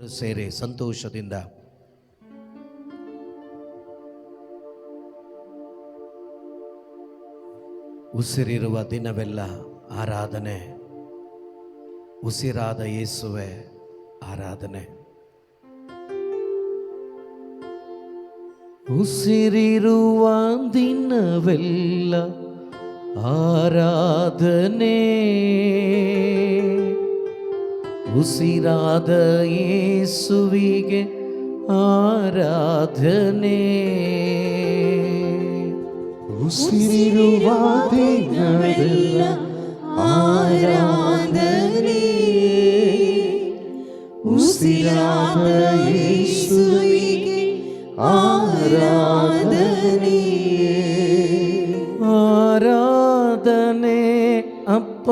ಸೇರಿ ಸಂತೋಷದಿಂದ ಉಸಿರಿರುವ ದಿನವೆಲ್ಲ ಆರಾಧನೆ, ಉಸಿರಾದ ಯೇಸುವೆ ಆರಾಧನೆ. ಉಸಿರಿರುವ ದಿನವೆಲ್ಲ ಆರಾಧನೆ, ಉಸಿರಾದ ಯೇಸುವಿಗೆ ಆರಾಧನೆ. ಉಸಿರಿರುವ ದಿನವೆಲ್ಲ ಆರಾಧನೆ, ಉಸಿರಾದ ಯೇಸುವಿಗೆ ಆರಾಧನೆ. ಆರಾಧನೆ ಅಪ್ಪ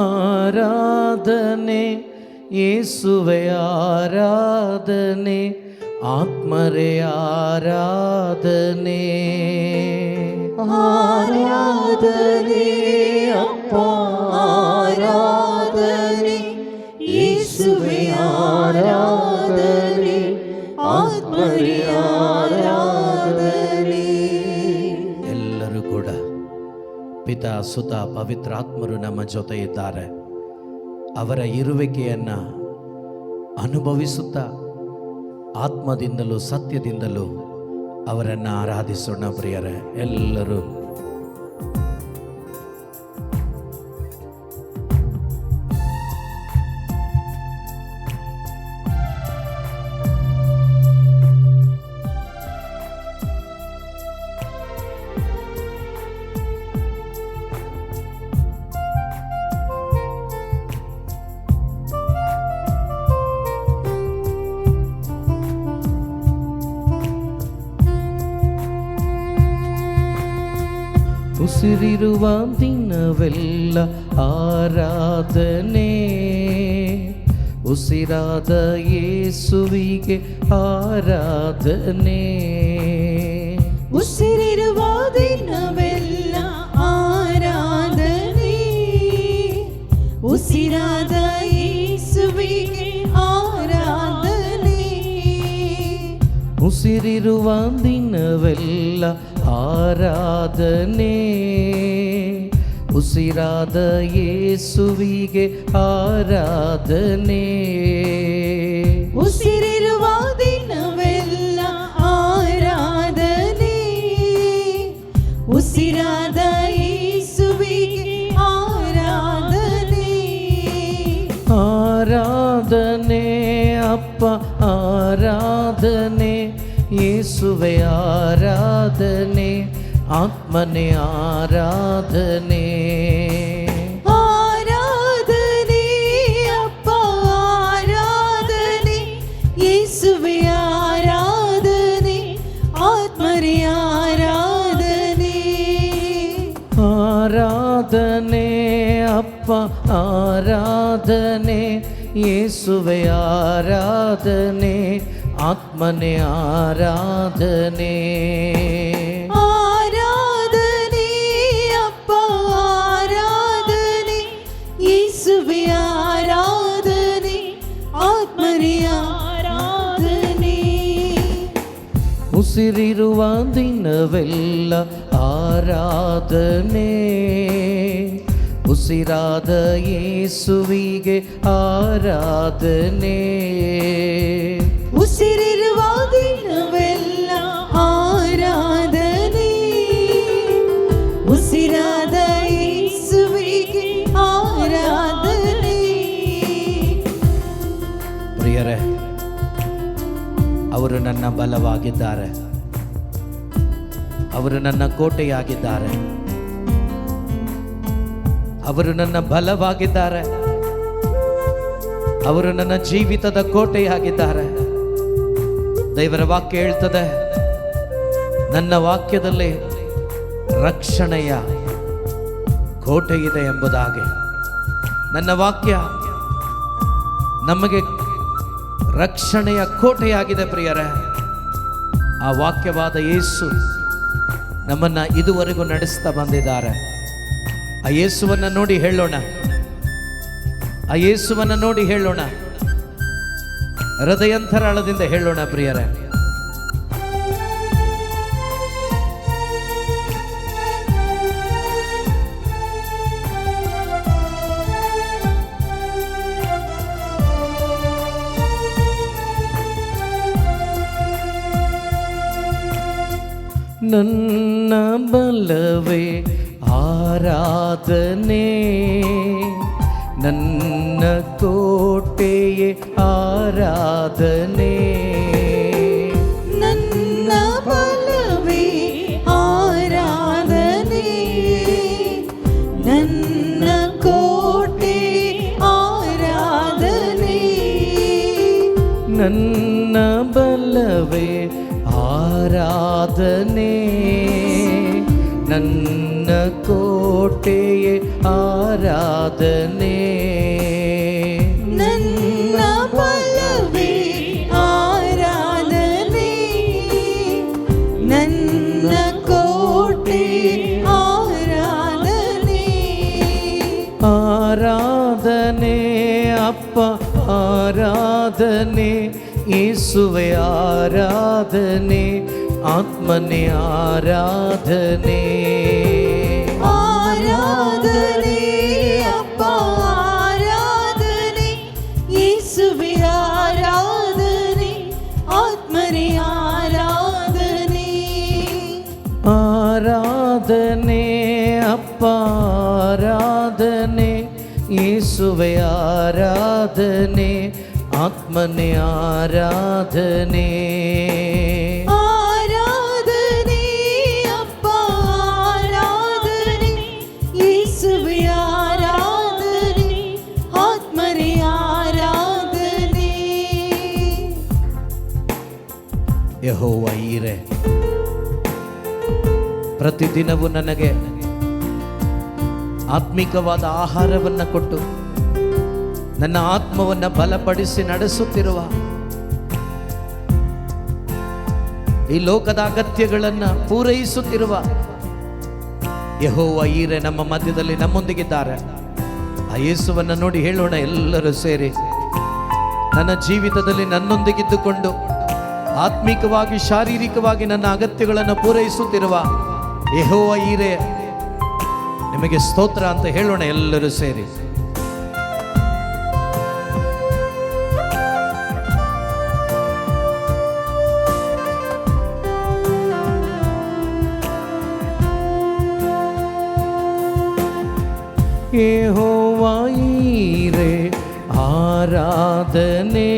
ಆರಾಧನೆ, ಯೇಸುವೆ ಆರಾಧನೆ, ಆತ್ಮರೇ ಆರಾಧನೆ. ಆರಾಧನೆ ಅಪ್ಪ ಆರಾಧನೆ, ಯೇಸುವೆ ಆರಾಧನೆ, ಆತ್ಮರೇ ಆರಾಧನೆ. ಎಲ್ಲರೂ ಕೂಡ ಪಿತಾ ಸುತ ಪವಿತ್ರಾತ್ಮರು ನಮ್ಮ ಜೊತೆ ಇದ್ದಾರೆ. ಅವರ ಇರುವಿಕೆಯನ್ನು ಅನುಭವಿಸುತ್ತಾ ಆತ್ಮದಿಂದಲೂ ಸತ್ಯದಿಂದಲೂ ಅವರನ್ನು ಆರಾಧಿಸೋಣ ಪ್ರಿಯರೇ. ಎಲ್ಲರೂ ಉಸಿರಿರುವ ದಿನವೆಲ್ಲ ಆರಾಧನೆ, ಉಸಿರಾದ ಯೇಸುವಿಗೆ ಆರಾಧನೆ. ಉಸಿರಿರುವ ದಿನವೆಲ್ಲ ಆರಾಧನೆ, ಉಸಿರಾದ ಯೇಸುವಿಗೆ ಆರಾಧನೆ. ಉಸಿರಿರುವ ದಿನವೆಲ್ಲ ಆರಾಧನೆ, ಉಸಿರಾದ ಯೇಸುವಿಗೆ ಆರಾಧನೆ. ಉಸಿರಿರುವ ದಿನವೆಲ್ಲ ಆರಾಧನೆ, ಉಸಿರಾದ ಯೇಸುವಿಗೆ ಆರಾಧನೆ. ಆರಾಧನೆ ಅಪ್ಪ ಆರಾಧನೆ, ಯೇಸುವೆ ಆರಾಧನೆ, ಆತ್ಮನೇ ಆರಾಧನೆ. ಆರಾಧನೆ ಅಪ್ಪ ಆರಾಧನೆ, ಯೇಸುವೆ ಆರಾಧನೆ, ಆತ್ಮರೇ ಆರಾಧನೆ. ಆರಾಧನೆ ಅಪ್ಪ ಆರಾಧನೆ, ಯೇಸುವೆ ಆರಾಧನೆ, ಆತ್ಮನೇ ಆರಾಧನೆ. ಆರಾಧನೆ ಅಪ್ಪ ಆರಾಧನೆ, ಯೇಸುವೆ ಆರಾಧನೆ, ಆತ್ಮರೇ ಆರಾಧನೆ. ಉಸಿರಿರುವ ದಿನವೆಲ್ಲ ಆರಾಧನೆ, ಉಸಿರಾದ ಯೇಸುವಿಗೆ ಆರಾಧನೆ. ಉಸಿರಿರುವ ದಿನವೆಲ್ಲ ಆರಾಧನೆ, ಉಸಿರಾದ ಯೇಸುವಿಗೆ ಆರಾಧನೆ. ಪ್ರಿಯರೇ, ಅವರು ನನ್ನ ಬಲವಾಗಿದ್ದಾರೆ, ಅವರು ನನ್ನ ಕೋಟೆಯಾಗಿದ್ದಾರೆ, ಅವರು ನನ್ನ ಬಲವಾಗಿದ್ದಾರೆ, ಅವರು ನನ್ನ ಜೀವಿತದ ಕೋಟೆಯಾಗಿದ್ದಾರೆ. ದೇವರ ವಾಕ್ಯ ಹೇಳ್ತದೆ, ನನ್ನ ವಾಕ್ಯದಲ್ಲಿ ರಕ್ಷಣೆಯ ಕೋಟೆ ಇದೆ ಎಂಬುದಾಗಿ. ನನ್ನ ವಾಕ್ಯ ನಮಗೆ ರಕ್ಷಣೆಯ ಕೋಟೆಯಾಗಿದೆ ಪ್ರಿಯರೇ. ಆ ವಾಕ್ಯವಾದ ಯೇಸು ನಮ್ಮನ್ನ ಇದುವರೆಗೂ ನಡೆಸ್ತಾ ಬಂದಿದ್ದಾರೆ. ಆ ಯೇಸುವನ್ನ ನೋಡಿ ಹೇಳೋಣ, ಆ ಯೇಸುವನ್ನ ನೋಡಿ ಹೇಳೋಣ, ಹೃದಯಾಂತರಾಳದಿಂದ ಹೇಳೋಣ ಪ್ರಿಯರೇ. ನನ್ನ ಬಲವೇ ಆರಾಧನೆ, ನನ್ನ ಕೋಟೆಯೇ ಆರಾಧನೆ. ನನ್ನ ಬಲವೇ ಆರಾಧನೆ, ನನ್ನ ಕೋಟೆ ಆರಾಧನೆ. ನನ್ನ ಬಲವೇ ಆರಾಧನೆ, ನನ್ನ ಕೋಟೆಯೇ ಆರಾಧನೆ. ನನ್ನ ಬಲವೇ ಆರಾಧನೆ, ನನ್ನ ಕೋಟೆ ಆರಾಧನೆ. ಆರಾಧನೆ ಅಪ್ಪ ಆರಾಧನೆ, ಯೇಸುವೆ ಆರಾಧನೆ, ಆತ್ಮನೇ ಆರಾಧನೆ. ಆರಾಧನೆ ಅಪ್ಪ ಆರಾಧನೆ, ಯೇಸುವೆ ಆರಾಧನೆ, ಆತ್ಮನೇ ಆರಾಧನೆ. ಆರಾಧನೆ ಅಪ್ಪ ಆರಾಧನೆ, ಯೇಸುವೆ ಆರಾಧನೆ, ಆತ್ಮನೇ ಆರಾಧನೆ. ಆರಾಧನೆ ಅಪ್ಪ ಆರಾಧನೆ, ಯೇಸುವೆ ಆರಾಧನೆ, ಆತ್ಮನೇ ಆರಾಧನೆ. ಯೆಹೋವ ಈರೆ, ಪ್ರತಿದಿನವೂ ನನಗೆ ಆತ್ಮಿಕವಾದ ಆಹಾರವನ್ನು ಕೊಟ್ಟು ನನ್ನ ಆತ್ಮವನ್ನು ಬಲಪಡಿಸಿ ನಡೆಸುತ್ತಿರುವ, ಈ ಲೋಕದ ಅಗತ್ಯಗಳನ್ನು ಪೂರೈಸುತ್ತಿರುವ ಯೆಹೋವ ಈರೆ ನಮ್ಮ ಮಧ್ಯದಲ್ಲಿ ನಮ್ಮೊಂದಿಗಿದ್ದಾರೆ. ಆ ಯೇಸುವನ್ನು ನೋಡಿ ಹೇಳೋಣ ಎಲ್ಲರೂ ಸೇರಿ, ನನ್ನ ಜೀವಿತದಲ್ಲಿ ನನ್ನೊಂದಿಗಿದ್ದುಕೊಂಡು ಆತ್ಮಿಕವಾಗಿ ಶಾರೀರಿಕವಾಗಿ ನನ್ನ ಅಗತ್ಯಗಳನ್ನು ಪೂರೈಸುತ್ತಿರುವ ಯೆಹೋವ ಈರೆ ನಿಮಗೆ ಸ್ತೋತ್ರ ಅಂತ ಹೇಳೋಣ ಎಲ್ಲರೂ ಸೇರಿ. ಯೆಹೋವ ಈರೆ ಆರಾಧನೆ,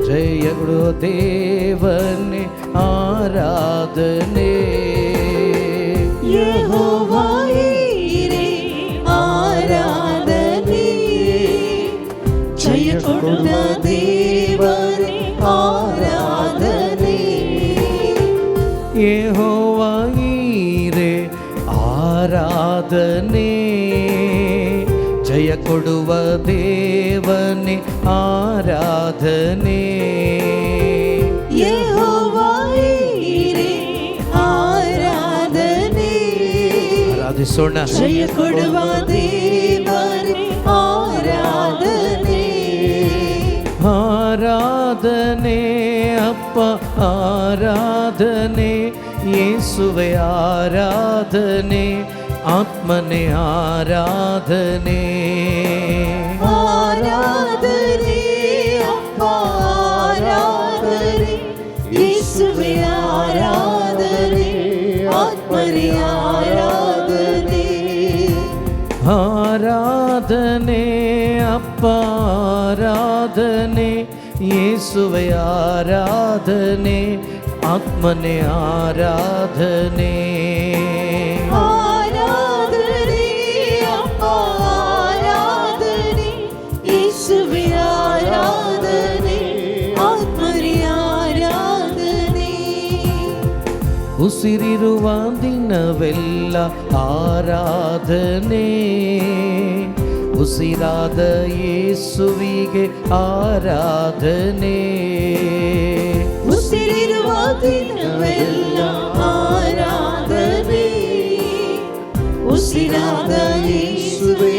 ಜಯ ಗುರುದೇವನೇ ಆರಾಧನೆ. ಯೆಹೋವ ಈರೆ ಆರಾಧನೆ, ಜಯ ಕೊಡುವ ದೇವರೇ ಆರಾಧನೆ. ಯೆಹೋವ ಈರೆ ಆರಾಧನೆ, ಜಯ ಕೊಡುವ ದೇವನೇ ಆರಾಧನೆ. ಯೆಹೋವ ಈರೆ ಆರಾಧನೆ, ಆರಾಧಿಸೋಣ. ಜಯ ಕೊಡುವ ದೇವರೇ ಆರಾಧನೆ. ಆರಾಧನೆ ಅಪ್ಪ ಆರಾಧನೆ, ಯೇಸುವೆ ಆರಾಧನೆ, ಆತ್ಮನೇ ಆರಾಧನೆ. ಆರಾಧನೆ ಅಪ್ಪ ಆರಾಧನೆ, ಯೇಸುವೆ ಆರಾಧನೆ, ಆತ್ಮನೇ ಆರಾಧನೆ. ಆರಾಧನೆ ಅಪ್ಪ ಆರಾಧನೆ, ಯೇಸುವೆ ಆರಾಧನೆ, ಆತ್ಮನೇ ಆರಾಧನೆ. ಆರಾಧನೆ ಅಪ್ಪ ಆರಾಧನೆ, ಯೇಸುವೆ ಆರಾಧನೆ, ಆತ್ಮನೇ ಆರಾಧನೆ. ಉಸಿರಿರುವ ದಿನವೆಲ್ಲ ಆರಾಧನೆ, ಉಸಿರಾದ ಯೇಸುವಿಗೆ ಆರಾಧನೆ. ಉಸಿರಿರುವ ದಿನವೆಲ್ಲ ಆರಾಧನೆ, ಉಸಿರಾದ ಯೇಸುವೆ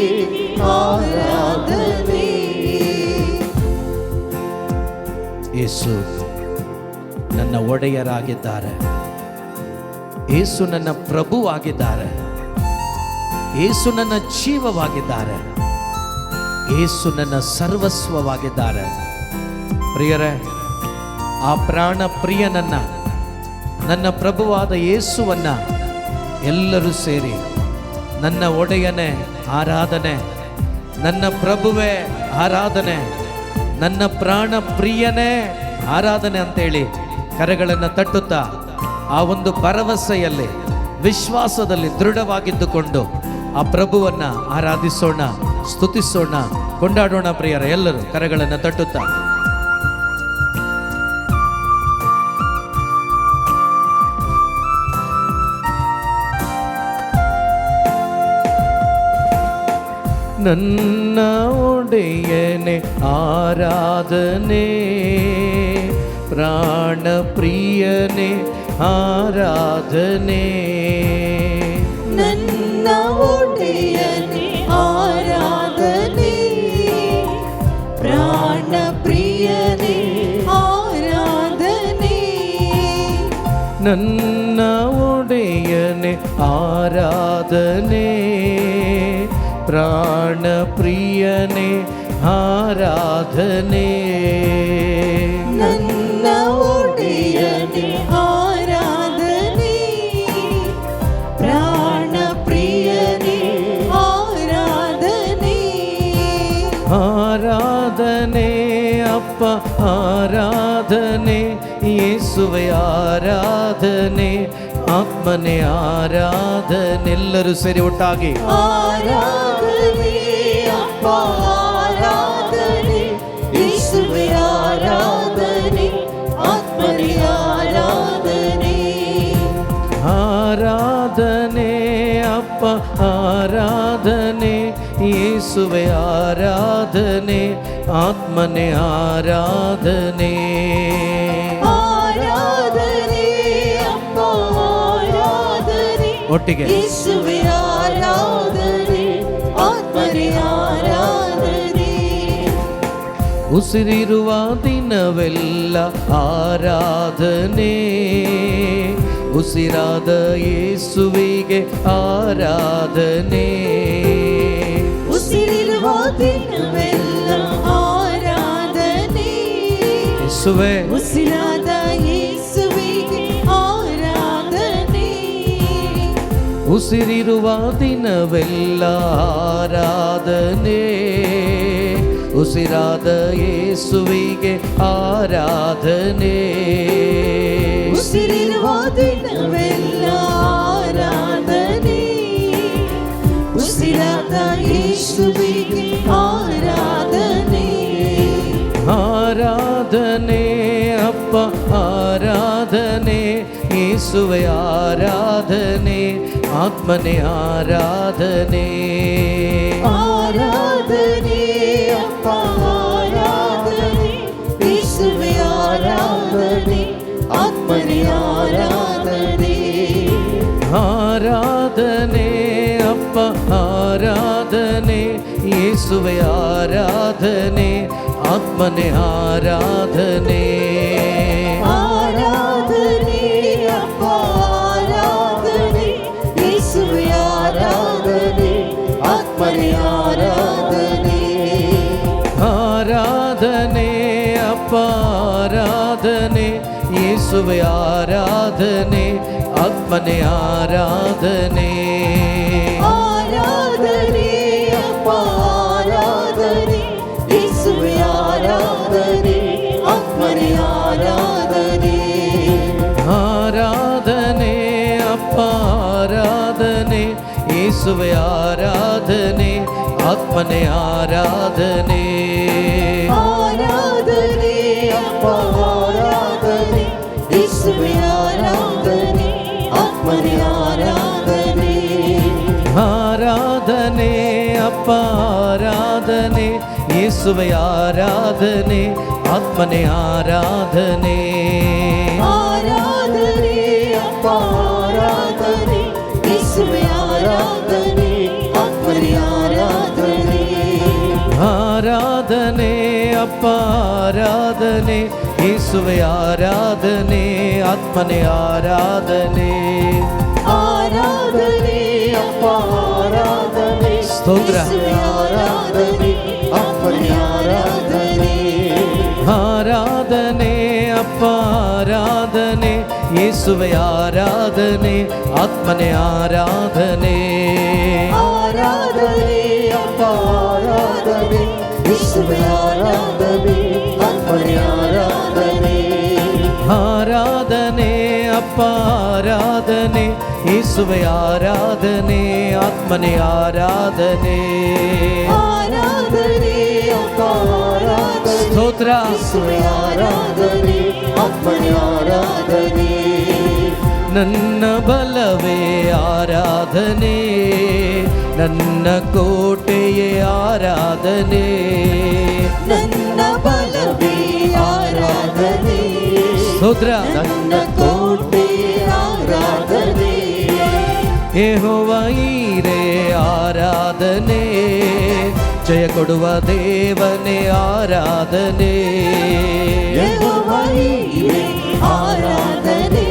ಆರಾಧನೆ. ಯೇಸು ನನ್ನ ಒಡೆಯರಾಗಿದ್ದಾರೆ, ಯೇಸು ನನ್ನ ಪ್ರಭುವಾಗಿದ್ದಾರೆ, ಯೇಸು ನನ್ನ ಜೀವವಾಗಿದ್ದಾರೆ, ಯೇಸು ನನ್ನ ಸರ್ವಸ್ವವಾಗಿದ್ದಾರೆ. ಪ್ರಿಯರೇ, ಆ ಪ್ರಾಣ ಪ್ರಿಯನನ್ನ, ನನ್ನ ಪ್ರಭುವಾದ ಯೇಸುವನ್ನ ಎಲ್ಲರೂ ಸೇರಿ ನನ್ನ ಒಡೆಯನೇ ಆರಾಧನೆ, ನನ್ನ ಪ್ರಭುವೇ ಆರಾಧನೆ, ನನ್ನ ಪ್ರಾಣ ಪ್ರಿಯನೇ ಆರಾಧನೆ ಅಂತೇಳಿ ಕರೆಗಳನ್ನು ತಟ್ಟುತ್ತಾ ಆ ಒಂದು ಭರವಸೆಯಲ್ಲಿ, ವಿಶ್ವಾಸದಲ್ಲಿ ದೃಢವಾಗಿದ್ದುಕೊಂಡು ಆ ಪ್ರಭುವನ್ನ ಆರಾಧಿಸೋಣ, ಸ್ತುತಿಸೋಣ, ಕೊಂಡಾಡೋಣ. ಪ್ರಿಯರ, ಎಲ್ಲರೂ ಕರೆಗಳನ್ನು ತಟ್ಟುತ್ತಾ ನನ್ನ ಒಡೆಯನೆ ಆರಾಧನೆ, ಪ್ರಾಣ ಪ್ರಿಯನೆ ಆರಾಧನೆ, ನನ್ನ ಒಡೆಯನೆ ಆರಾಧನೆ, ಪ್ರಾಣ ಪ್ರಿಯನೆ ಆರಾಧನೆ, ನನ್ನ ಒಡೆಯನೆ ಆರಾಧನೆ, ಪ್ರಾಣ ಪ್ರಿಯನೆ ಆರಾಧನೆ, ನನ್ನ ಒಡೆಯನೆ ಆರಾಧನೆ, ಪ್ರಾಣ ಪ್ರಿಯನೆ ಆರಾಧನೆ, ಆರಾಧನೆ ಅಪ್ಪ ಆರಾಧನೆ, ಯೇಸುವೆ ಆರಾಧನೆ, ಆತ್ಮನೆ ಆರಾಧನೆ. ಎಲ್ಲರೂ ಸೇರಿ ಒಟ್ಟಾಗಿ ಆರಾಧನೆ ಅಪ್ಪ ಆರಾಧನೆ, ಯೇಸುವೆ ಆರಾಧನೆ, ಆತ್ಮನೇ ಆರಾಧನೆ, ಆರಾಧನೆ ಅಪ್ಪ ಆರಾಧನೆ, ಯೇಸುವೆ ಆರಾಧನೆ, ಆತ್ಮನೆ ಆರಾಧನೆ, ಆರಾಧನೆ ಅಪ್ಪ ಆರಾಧನೆ, ಒಟ್ಟಿಗೆ ಯೇಸುವೆ ಆರಾಧನೆ, ಆತ್ಮನೇ ಆರಾಧನೆ, ಉಸಿರಿರುವ ದಿನವೆಲ್ಲ ಆರಾಧನೆ, ಉಸಿರಾದ ಯೇಸುವಿಗೆ ಆರಾಧನೆ, ಉಸಿರಿರುವ ದಿನವೆಲ್ಲ ಆರಾಧನೆ, ಯೇಸುವೆ ಉಸಿರಾದ ಯೇಸುವಿಗೆ ಆರಾಧನೆ, ಉಸಿರಿರುವ ದಿನವೆಲ್ಲ ಆರಾಧನೆ, ಉಸಿರಾದ ಯೇಸುವಿಗೆ ಆರಾಧನೆ, ಉಸಿರಿರುವ ದಿನವೆಲ್ಲ ಆರಾಧನೆ, ಉಸಿರಾದ ಯೇಸುವಿಗೆ ಆರಾಧನೆ, ಆರಾಧನೆ ಅಪ್ಪ ಆರಾಧನೆ, ಯೇಸುವೆ ಆರಾಧನೆ, ಆತ್ಮನೆ ಆರಾಧನೆ, ಆರಾಧನೆ ಅಪ್ಪ ಆರಾಧನೆ, ಯೇಸುವೆ ಆರಾಧನೆ, ಆತ್ಮನೇ ಆರಾಧನೆ, ಆರಾಧನೆ ಅಪ್ಪ ಆರಾಧನೆ, ಯೇಸುವೆ ಆರಾಧನೆ, ಆತ್ಮನೆ ಆರಾಧನೆ, ಆರಾಧನೆ ಅಪ್ಪ ಆರಾಧನೆ, ಯೇಸುವೆ ಆರಾಧನೆ, ಆತ್ಮನೇ ಆರಾಧನೆ, ಆರಾಧನೆ ಅಪ್ಪ ಆರಾಧನೆ, ಯೇಸುವೆ ಆರಾಧನೆ, ಆತ್ಮನೆ ಆರಾಧನೆ, ಆರಾಧನೆ ಅಪ್ಪ ಆರಾಧನೆ, ಯೇಸುವೆ ಆರಾಧನೆ, ಆತ್ಮನೇ ಆರಾಧನೆ, ಆರಾಧನೆ ಅಪ್ಪ ಆರಾಧನೆ, ಯೇಸುವೆ ಆರಾಧನೆ, ಆತ್ಮನೆ ಆರಾಧನೆ, ಆರಾಧನೆ ಅಪ್ಪ ಆರಾಧನೆ, ಯೇಸುವೆ ಆರಾಧನೆ, ಆತ್ಮನೇ ಆರಾಧನೆ, ಆರಾಧನೆ ಅಪ್ಪ ಆರಾಧನೆ, ಯೇಸುವೆ ಆರಾಧನೆ, ಆತ್ಮನೆ ಆರಾಧನೆ, ಆರಾಧನೆ ಅಪ್ಪ ಆರಾಧನೆ, ಯೇಸುವೆ ಆರಾಧನೆ, ಆತ್ಮನೇ ಆರಾಧನೆ, ಆರಾಧನೆ ಅಪ್ಪ ಆರಾಧನೆ, ಯೇಸುವೆ ಆರಾಧನೆ, ಆತ್ಮನೇ ಆರಾಧನೆ. ಆರಾಧನೆ ಅಪ್ಪ ಆರಾಧನೆ, ಸ್ತೋತ್ರ. ಯೇಸುವೆ ಆರಾಧನೆ, ಅಪ್ಪನೇ ಆರಾಧನೆ. ಆರಾಧನೆ ಅಪ್ಪ ಆರಾಧನೆ, ಯೇಸುವೆ ಆರಾಧನೆ, ಆತ್ಮನೇ ಆರಾಧನೆ. ಆರಾಧನೆ ಅಪ್ಪ ಆರಾಧನೆ, ಯೇಸುವೆ ಆರಾಧನೆ, ಅಪ್ಪನೇ ಆರಾಧನೆ. ಆರಾಧನೆ ಅಪ್ಪ ಆರಾಧನೆ, ಯೇಸುವೆ ಆರಾಧನೆ, ಆತ್ಮನೇ ಆರಾಧನೆ. ಆರಾಧನೆ ಅಪ್ಪ ಆರಾಧನೆ, ಸ್ತೋತ್ರ. ಯೇಸುವೆ ಆರಾಧನೆ, ಅಪ್ಪನೇ ಆರಾಧನೆ. ನನ್ನ ಬಲವೇ ಆರಾಧನೆ, ನನ್ನ ಕೋಟೆಯೇ ಆರಾಧನೆ. ನನ್ನ ಬಲವೇ ಆರಾಧನೆ, ಸ್ತೋತ್ರ. ನನ್ನ ಕೋಟೆ ಆರಾಧನೆ. ಯೆಹೋವ ಈರೇ ಆರಾಧನೆ, ಜಯ ಕೊಡುವ ದೇವನೇ ಆರಾಧನೆ. ಯೆಹೋವ ಈರೇ ಆರಾಧನೆ,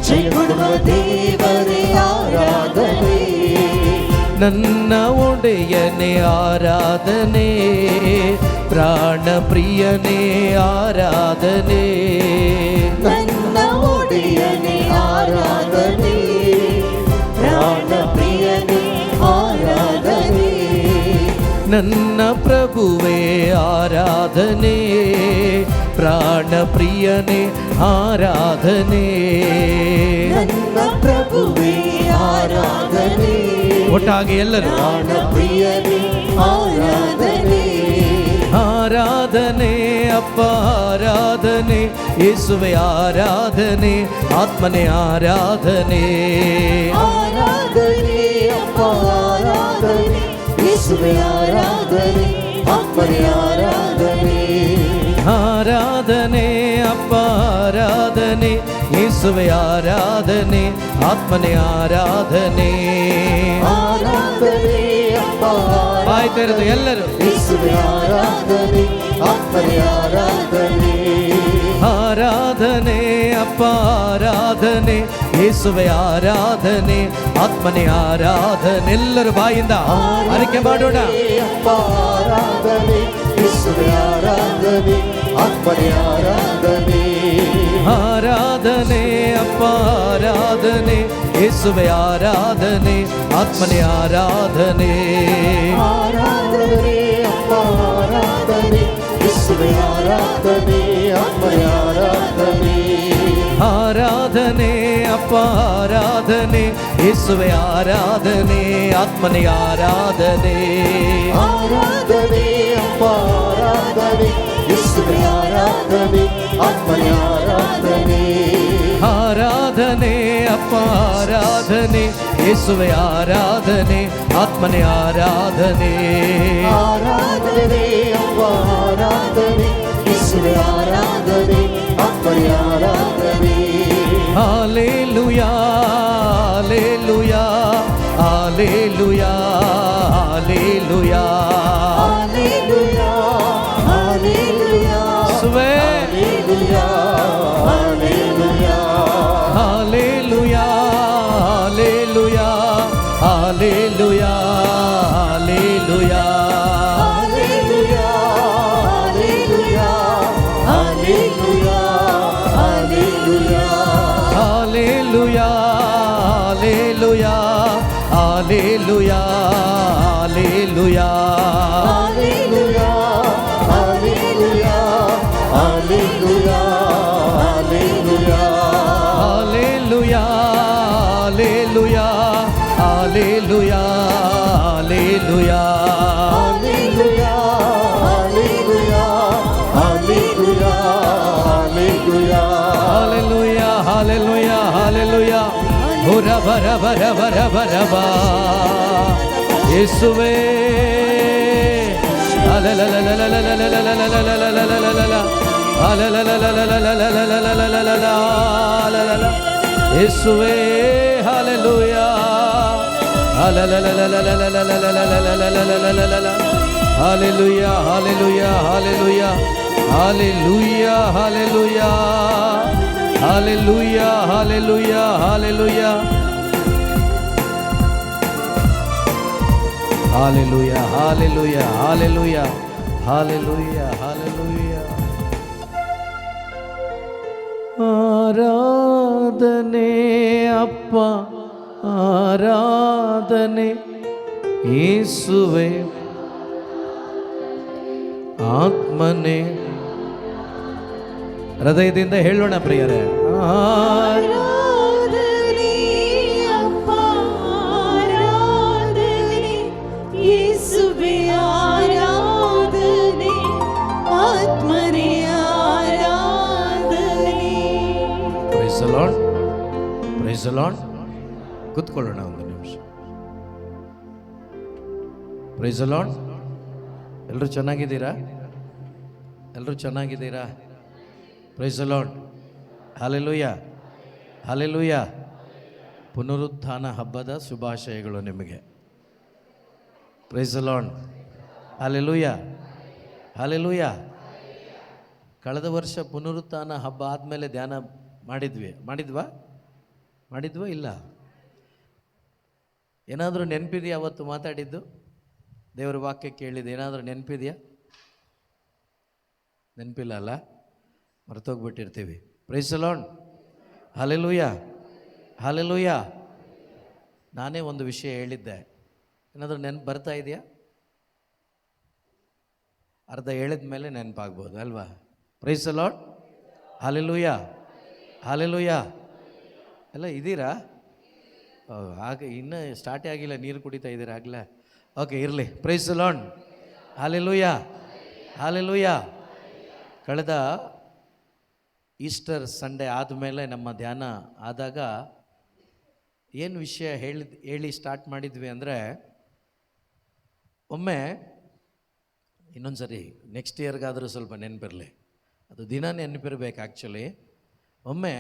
ಜಯ ಕೊಡುವ ದೇವರೇ ಆರಾಧನೆ. ನನ್ನ ಒಡೆಯನೇ ಆರಾಧನೆ, ಪ್ರಾಣ ಪ್ರಿಯನೇ ಆರಾಧನೆ. ನನ್ನ ಒಡೆಯನೇ ಆರಾಧನೆ, ಪ್ರಾಣ ಪ್ರಿಯನೇ ಆರಾಧನೆ. ನನ್ನ ಪ್ರಭುವೇ ಆರಾಧನೆ, ಪ್ರಾಣ ಪ್ರಿಯನೇ ಆರಾಧನೆ. ನನ್ನ ಪ್ರಭುವೇ ಆರಾಧನೆ, ಒಟ್ಟಾಗಿ ಎಲ್ಲರೂ ಪ್ರಾಣ ಪ್ರಿಯನೇ ಆರಾಧನೆ. ಆರಾಧನೆ ಅಪ್ಪ ಆರಾಧನೆ, ಯೇಸುವೆ ಆರಾಧನೆ, ಆತ್ಮನೇ ಆರಾಧನೆ. ಆರಾಧನೆ ಅಪ್ಪ ಆರಾಧನೆ, ಯೇಸುವೆ ಆರಾಧನೆ, ಅಪ್ಪನೇ ಆರಾಧನೆ. ಆರಾಧನೆ ಅಪ್ಪ ಆರಾಧನೆ, ಯೇಸುವೆ ಆರಾಧನೆ, ಆತ್ಮನೇ ಆರಾಧನೆ. ಆರಾಧನೆ ಅಪ್ಪ ಬಾಯಿ ತೆರೆದು ಎಲ್ಲರೂ ಯೇಸುವೆ ಆರಾಧನೆ, ಅಪ್ಪನೇ ಆರಾಧನೆ. ಆರಾಧನೆ ಅಪ್ಪ ಆರಾಧನೆ, ಯೇಸುವೆ ಆರಾಧನೆ, ಆತ್ಮನೇ ಆರಾಧನೆ. ಎಲ್ಲರೂ ಬಾಯಿಂದ ಅರಿಕೆ ಮಾಡೋಣ. ಅಪ್ಪ ಆರಾಧನೆ, ಯೇಸುವೆ ಆರಾಧನೆ, ಅಪ್ಪನೇ ಆರಾಧನೆ. ಆರಾಧನೆ ಅಪ್ಪ ಆರಾಧನೆ, ಯೇಸುವೆ ಆರಾಧನೆ, ಆತ್ಮನೇ ಆರಾಧನೆ. ಆರಾಧನೆ ಅಪ್ಪ ಆರಾಧನೆ, ಯೇಸುವೆ ಆರಾಧನೆ, ಅಪ್ಪನೇ ಆರಾಧನೆ. ಆರಾಧನೆ ಅಪ್ಪ ಆರಾಧನೆ, ಯೇಸುವೆ ಆರಾಧನೆ, ಆತ್ಮನೇ ಆರಾಧನೆ. ಆರಾಧನೆ ಅಪ್ಪ ಆರಾಧನೆ, ಯೇಸುವೆ ಆರಾಧನೆ, ಅಪ್ಪನೇ ಆರಾಧನೆ. ಆರಾಧನೆ ಅಪ್ಪ ಆರಾಧನೆ, ಯೇಸುವೆ ಆರಾಧನೆ, ಆತ್ಮನೇ ಆರಾಧನೆ. ಆರಾಧನೆ ಅಪ್ಪ ಆರಾಧನೆ, ಯೇಸುವೆ ಆರಾಧನೆ, ಅಪ್ಪನೇ ಆರಾಧನೆ. Hallelujah hallelujah hallelujah hallelujah. Hallelujah, hallelujah, ಸುವೆ hallelujah, hallelujah. Hallelujah hallelujah hallelujah hallelujah. Hallelujah, hallelujah, hallelujah, hallelujah. Hallelujah, hallelujah, hallelujah, hallelujah. Hallelujah, hallelujah, hallelujah, hallelujah. Hallelujah, hallelujah, hallelujah, hallelujah. Hallelujah, hallelujah, hallelujah, hallelujah. Hallelujah, hallelujah, hallelujah. Hura bara bara bara bara ba. Yeshuve. La la la la la la la la la la la la la la la la la. La la la la la la la la la la la la la la la la la. Yeshuve, hallelujah. La la la la la la la la la la la la la la la la la la la. Hallelujah hallelujah hallelujah hallelujah hallelujah hallelujah hallelujah hallelujah hallelujah hallelujah hallelujah hallelujah hallelujah. ಆರಾಧನೆ ಅಪ್ಪ ಆರಾಧನೆ ಯೇಸುವೆ ಆತ್ಮನೇ. ಹೃದಯದಿಂದ ಹೇಳೋಣ ಪ್ರಿಯರೇ, ಆರಾಧನೆ ಅಪ್ಪ ಆರಾಧನೆ ಯೇಸುವೇ ಆರಾಧನೆ ಆತ್ಮನೇ ಆರಾಧನೆ. Praise the Lord, praise the Lord. ಕೂತ್ಕೊಳ್ಳೋಣ ಒಂದು ನಿಮಿಷ. Praise the Lord. ಎಲ್ಲರೂ ಚೆನ್ನಾಗಿದ್ದೀರಾ? ಎಲ್ಲರೂ ಚೆನ್ನಾಗಿದ್ದೀರಾ? Praise the lord. Hallelujah hallelujah. ಪುನರುತ್ಥಾನ ಹಬ್ಬದ ಶುಭಾಶಯಗಳು ನಿಮಗೆ. Praise the lord. Hallelujah hallelujah. ಕಳೆದ ವರ್ಷ ಪುನರುತ್ಥಾನ ಹಬ್ಬ ಆದಮೇಲೆ ಧ್ಯಾನ ಮಾಡಿದ್ವಾ ಇಲ್ಲ? ಏನಾದರೂ ನೆನಪಿದೆಯಾ? ಅವತ್ತು ಮಾತಾಡಿದ್ದು ದೇವರ ವಾಕ್ಯ ಕೇಳಿದ್ದು ಏನಾದರೂ ನೆನಪಿದೆಯಾ? ನೆನಪಿಲ್ಲ ಅಲ್ಲ? ಮರ್ತೋಗ್ಬಿಟ್ಟಿರ್ತೀವಿ. Praise the lord. Hallelujah hallelujah. ನಾನೇ ಒಂದು ವಿಷಯ ಹೇಳಿದ್ದೆ, ಏನಾದರೂ ನೆನಪು ಬರ್ತಾ ಇದೆಯಾ? ಅರ್ಧ ಹೇಳಿದ ಮೇಲೆ ನೆನಪಾಗ್ಬೋದು ಅಲ್ವಾ? Praise the lord. Hallelujah hallelujah. ಎಲ್ಲ ಇದ್ದೀರಾ? ಹಾಗೆ ಇನ್ನೂ ಸ್ಟಾರ್ಟೇ ಆಗಿಲ್ಲ, ನೀರು ಕುಡಿತಾ ಇದ್ದೀರಾ ಆಗಲೇ? ಓಕೆ, ಇರಲಿ. Praise the lord. Hallelujah hallelujah. ಕಳೆದ ಈಸ್ಟರ್ ಸಂಡೇ ಆದಮೇಲೆ ನಮ್ಮ ಧ್ಯಾನ ಆದಾಗ ಏನು ವಿಷಯ ಹೇಳಿ ಸ್ಟಾರ್ಟ್ ಮಾಡಿದ್ವಿ ಅಂದರೆ, ಒಮ್ಮೆ ಇನ್ನೊಂದು ಸರಿ ನೆಕ್ಸ್ಟ್ ಇಯರ್ಗಾದರೂ ಸ್ವಲ್ಪ ನೆನಪಿರಲಿ, ಅದು ದಿನ ನೆನಪಿರ್ಬೇಕು ಆ್ಯಕ್ಚುಲಿ. ಒಮ್ಮೆ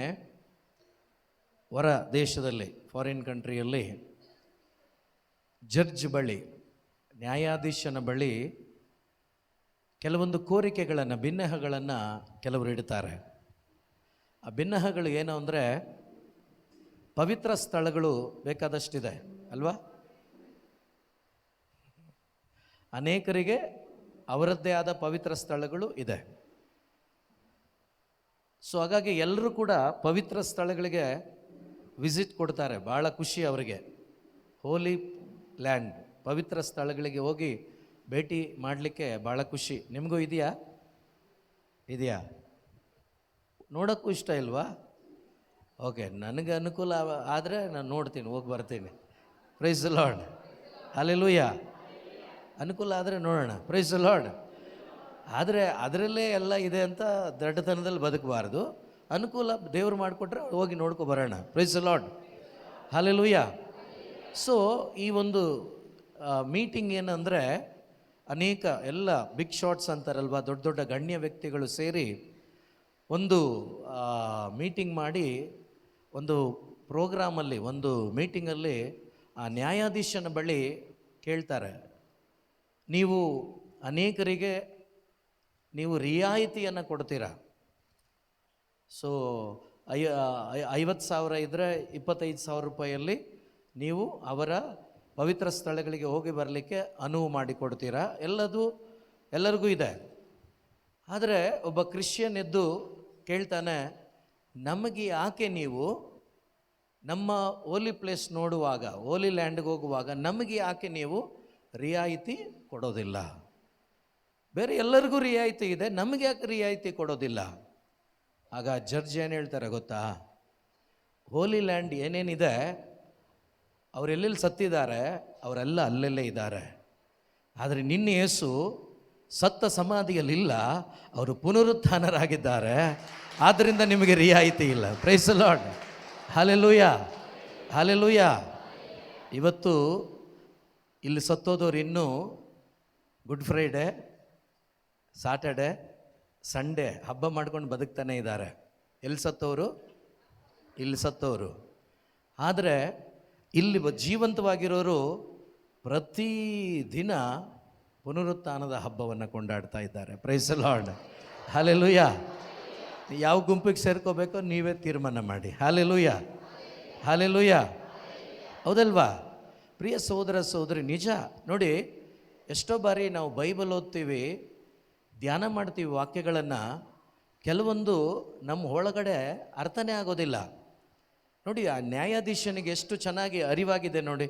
ಹೊರ ದೇಶದಲ್ಲಿ, ಫಾರಿನ್ ಕಂಟ್ರಿಯಲ್ಲಿ ಜಡ್ಜ್ ಬಳಿ, ನ್ಯಾಯಾಧೀಶನ ಬಳಿ ಕೆಲವೊಂದು ಕೋರಿಕೆಗಳನ್ನು, ಭಿನ್ನಹಗಳನ್ನು ಕೆಲವರು ಇಡ್ತಾರೆ. ಆ ಭಿನ್ನಹಗಳು ಏನು ಅಂದರೆ, ಪವಿತ್ರ ಸ್ಥಳಗಳು ಬೇಕಾದಷ್ಟಿದೆ ಅಲ್ವಾ? ಅನೇಕರಿಗೆ ಅವರದ್ದೇ ಆದ ಪವಿತ್ರ ಸ್ಥಳಗಳು ಇದೆ. ಸೊ ಹಾಗಾಗಿ ಎಲ್ಲರೂ ಕೂಡ ಪವಿತ್ರ ಸ್ಥಳಗಳಿಗೆ ವಿಸಿಟ್ ಕೊಡ್ತಾರೆ. ಭಾಳ ಖುಷಿ ಅವರಿಗೆ. ಹೋಲಿ ಲ್ಯಾಂಡ್, ಪವಿತ್ರ ಸ್ಥಳಗಳಿಗೆ ಹೋಗಿ ಭೇಟಿ ಮಾಡಲಿಕ್ಕೆ ಭಾಳ ಖುಷಿ. ನಿಮಗೂ ಇದೆಯಾ? ನೋಡೋಕ್ಕೂ ಇಷ್ಟ ಇಲ್ವಾ? ಓಕೆ, ನನಗೆ ಅನುಕೂಲ ಆದರೆ ನಾನು ನೋಡ್ತೀನಿ, ಹೋಗಿ ಬರ್ತೀನಿ. Praise the lord. ಹಲ್ಲೆಲೂಯಾ. ಅನುಕೂಲ ಆದರೆ ನೋಡೋಣ. Praise the Lord. ಆದರೆ ಅದರಲ್ಲೇ ಎಲ್ಲ ಇದೆ ಅಂತ ದಡ್ಡತನದಲ್ಲಿ ಬದುಕಬಾರ್ದು. ಅನುಕೂಲ ದೇವರು ಮಾಡಿಕೊಟ್ರೆ ಹೋಗಿ ನೋಡ್ಕೊ ಬರೋಣ. Praise the lord. Hallelujah. So ಈ ಒಂದು ಮೀಟಿಂಗ್ ಏನಂದರೆ, ಅನೇಕ ಎಲ್ಲ ಬಿಗ್ ಶಾಟ್ಸ್ ಅಂತಾರಲ್ವ, ದೊಡ್ಡ ದೊಡ್ಡ ಗಣ್ಯ ವ್ಯಕ್ತಿಗಳು ಸೇರಿ ಒಂದು ಮೀಟಿಂಗ್ ಮಾಡಿ, ಒಂದು ಪ್ರೋಗ್ರಾಮಲ್ಲಿ, ಒಂದು ಮೀಟಿಂಗಲ್ಲಿ ಆ ನ್ಯಾಯಾಧೀಶನ ಬಳಿ ಕೇಳ್ತಾರೆ, ನೀವು ಅನೇಕರಿಗೆ ನೀವು ರಿಯಾಯಿತಿಯನ್ನು ಕೊಡ್ತೀರಾ? ಸೊ 50,000 ಇದ್ದರೆ 25,000 ರೂಪಾಯಲ್ಲಿ ನೀವು ಅವರ ಪವಿತ್ರ ಸ್ಥಳಗಳಿಗೆ ಹೋಗಿ ಬರಲಿಕ್ಕೆ ಅನುವು ಮಾಡಿಕೊಡ್ತೀರಾ? ಎಲ್ಲರಿಗೂ ಇದೆ. ಆದರೆ ಒಬ್ಬ ಕ್ರಿಶ್ಚಿಯನ್ ಎದ್ದು ಕೇಳ್ತಾನೆ, ನಮಗೆ ಯಾಕೆ ನೀವು ನಮ್ಮ ಹೋಲಿ ಪ್ಲೇಸ್ ನೋಡುವಾಗ, ಹೋಲಿ ಲ್ಯಾಂಡ್ಗೆ ಹೋಗುವಾಗ ನಮಗೆ ಯಾಕೆ ನೀವು ರಿಯಾಯಿತಿ ಕೊಡೋದಿಲ್ಲ? ಬೇರೆ ಎಲ್ಲರಿಗೂ ರಿಯಾಯಿತಿ ಇದೆ, ನಮಗೆ ಯಾಕೆ ರಿಯಾಯಿತಿ ಕೊಡೋದಿಲ್ಲ? ಆಗ ಜಡ್ಜ್ ಏನು ಹೇಳ್ತಾರೆ ಗೊತ್ತಾ? ಹೋಲಿ ಲ್ಯಾಂಡ್ ಏನೇನಿದೆ, ಅವರೆಲ್ಲೆಲ್ಲಿ ಸತ್ತಿದ್ದಾರೆ ಅವರೆಲ್ಲ ಅಲ್ಲೆಲ್ಲೇ ಇದ್ದಾರೆ. ಆದರೆ ನಿನ್ನ ಯೇಸು ಸತ್ತ ಸಮಾಧಿಯಲ್ಲಿಲ್ಲ, ಅವರು ಪುನರುತ್ಥಾನರಾಗಿದ್ದಾರೆ. ಆದ್ದರಿಂದ ನಿಮಗೆ ರಿಯಾಯಿತಿ ಇಲ್ಲ. Praise the lord. Hallelujah hallelujah. ಇವತ್ತು ಇಲ್ಲಿ ಸತ್ತೋದವ್ರು ಇನ್ನೂ ಗುಡ್ ಫ್ರೈಡೆ, ಸಾಟರ್ಡೆ, ಸಂಡೇ ಹಬ್ಬ ಮಾಡ್ಕೊಂಡು ಬದುಕ್ತಾನೆ ಇದ್ದಾರೆ. ಎಲ್ಲಿ ಸತ್ತವರು? ಇಲ್ಲಿ ಸತ್ತವರು. ಆದರೆ ಇಲ್ಲಿ ಜೀವಂತವಾಗಿರೋರು ಪ್ರತಿದಿನ ಪುನರುತ್ಥಾನದ ಹಬ್ಬವನ್ನು ಕೊಂಡಾಡ್ತಾ ಇದ್ದಾರೆ. Praise the lord. ಹಲ್ಲೆಲೂಯಾ. ಯಾವ ಗುಂಪಿಗೆ ಸೇರ್ಕೋಬೇಕೋ ನೀವೇ ತೀರ್ಮಾನ ಮಾಡಿ. Hallelujah, hallelujah. ಹೌದಲ್ವಾ ಪ್ರಿಯ ಸಹೋದರ ಸಹೋದರಿ? ನಿಜ ನೋಡಿ, ಎಷ್ಟೋ ಬಾರಿ ನಾವು ಬೈಬಲ್ ಓದ್ತೀವಿ, ಧ್ಯಾನ ಮಾಡ್ತೀವಿ ವಾಕ್ಯಗಳನ್ನು, ಕೆಲವೊಂದು ನಮ್ಮ ಒಳಗಡೆ ಅರ್ಥನೇ ಆಗೋದಿಲ್ಲ. ನೋಡಿ, ಆ ನ್ಯಾಯಾಧೀಶನಿಗೆ ಎಷ್ಟು ಚೆನ್ನಾಗಿ ಅರಿವಾಗಿದೆ ನೋಡಿ.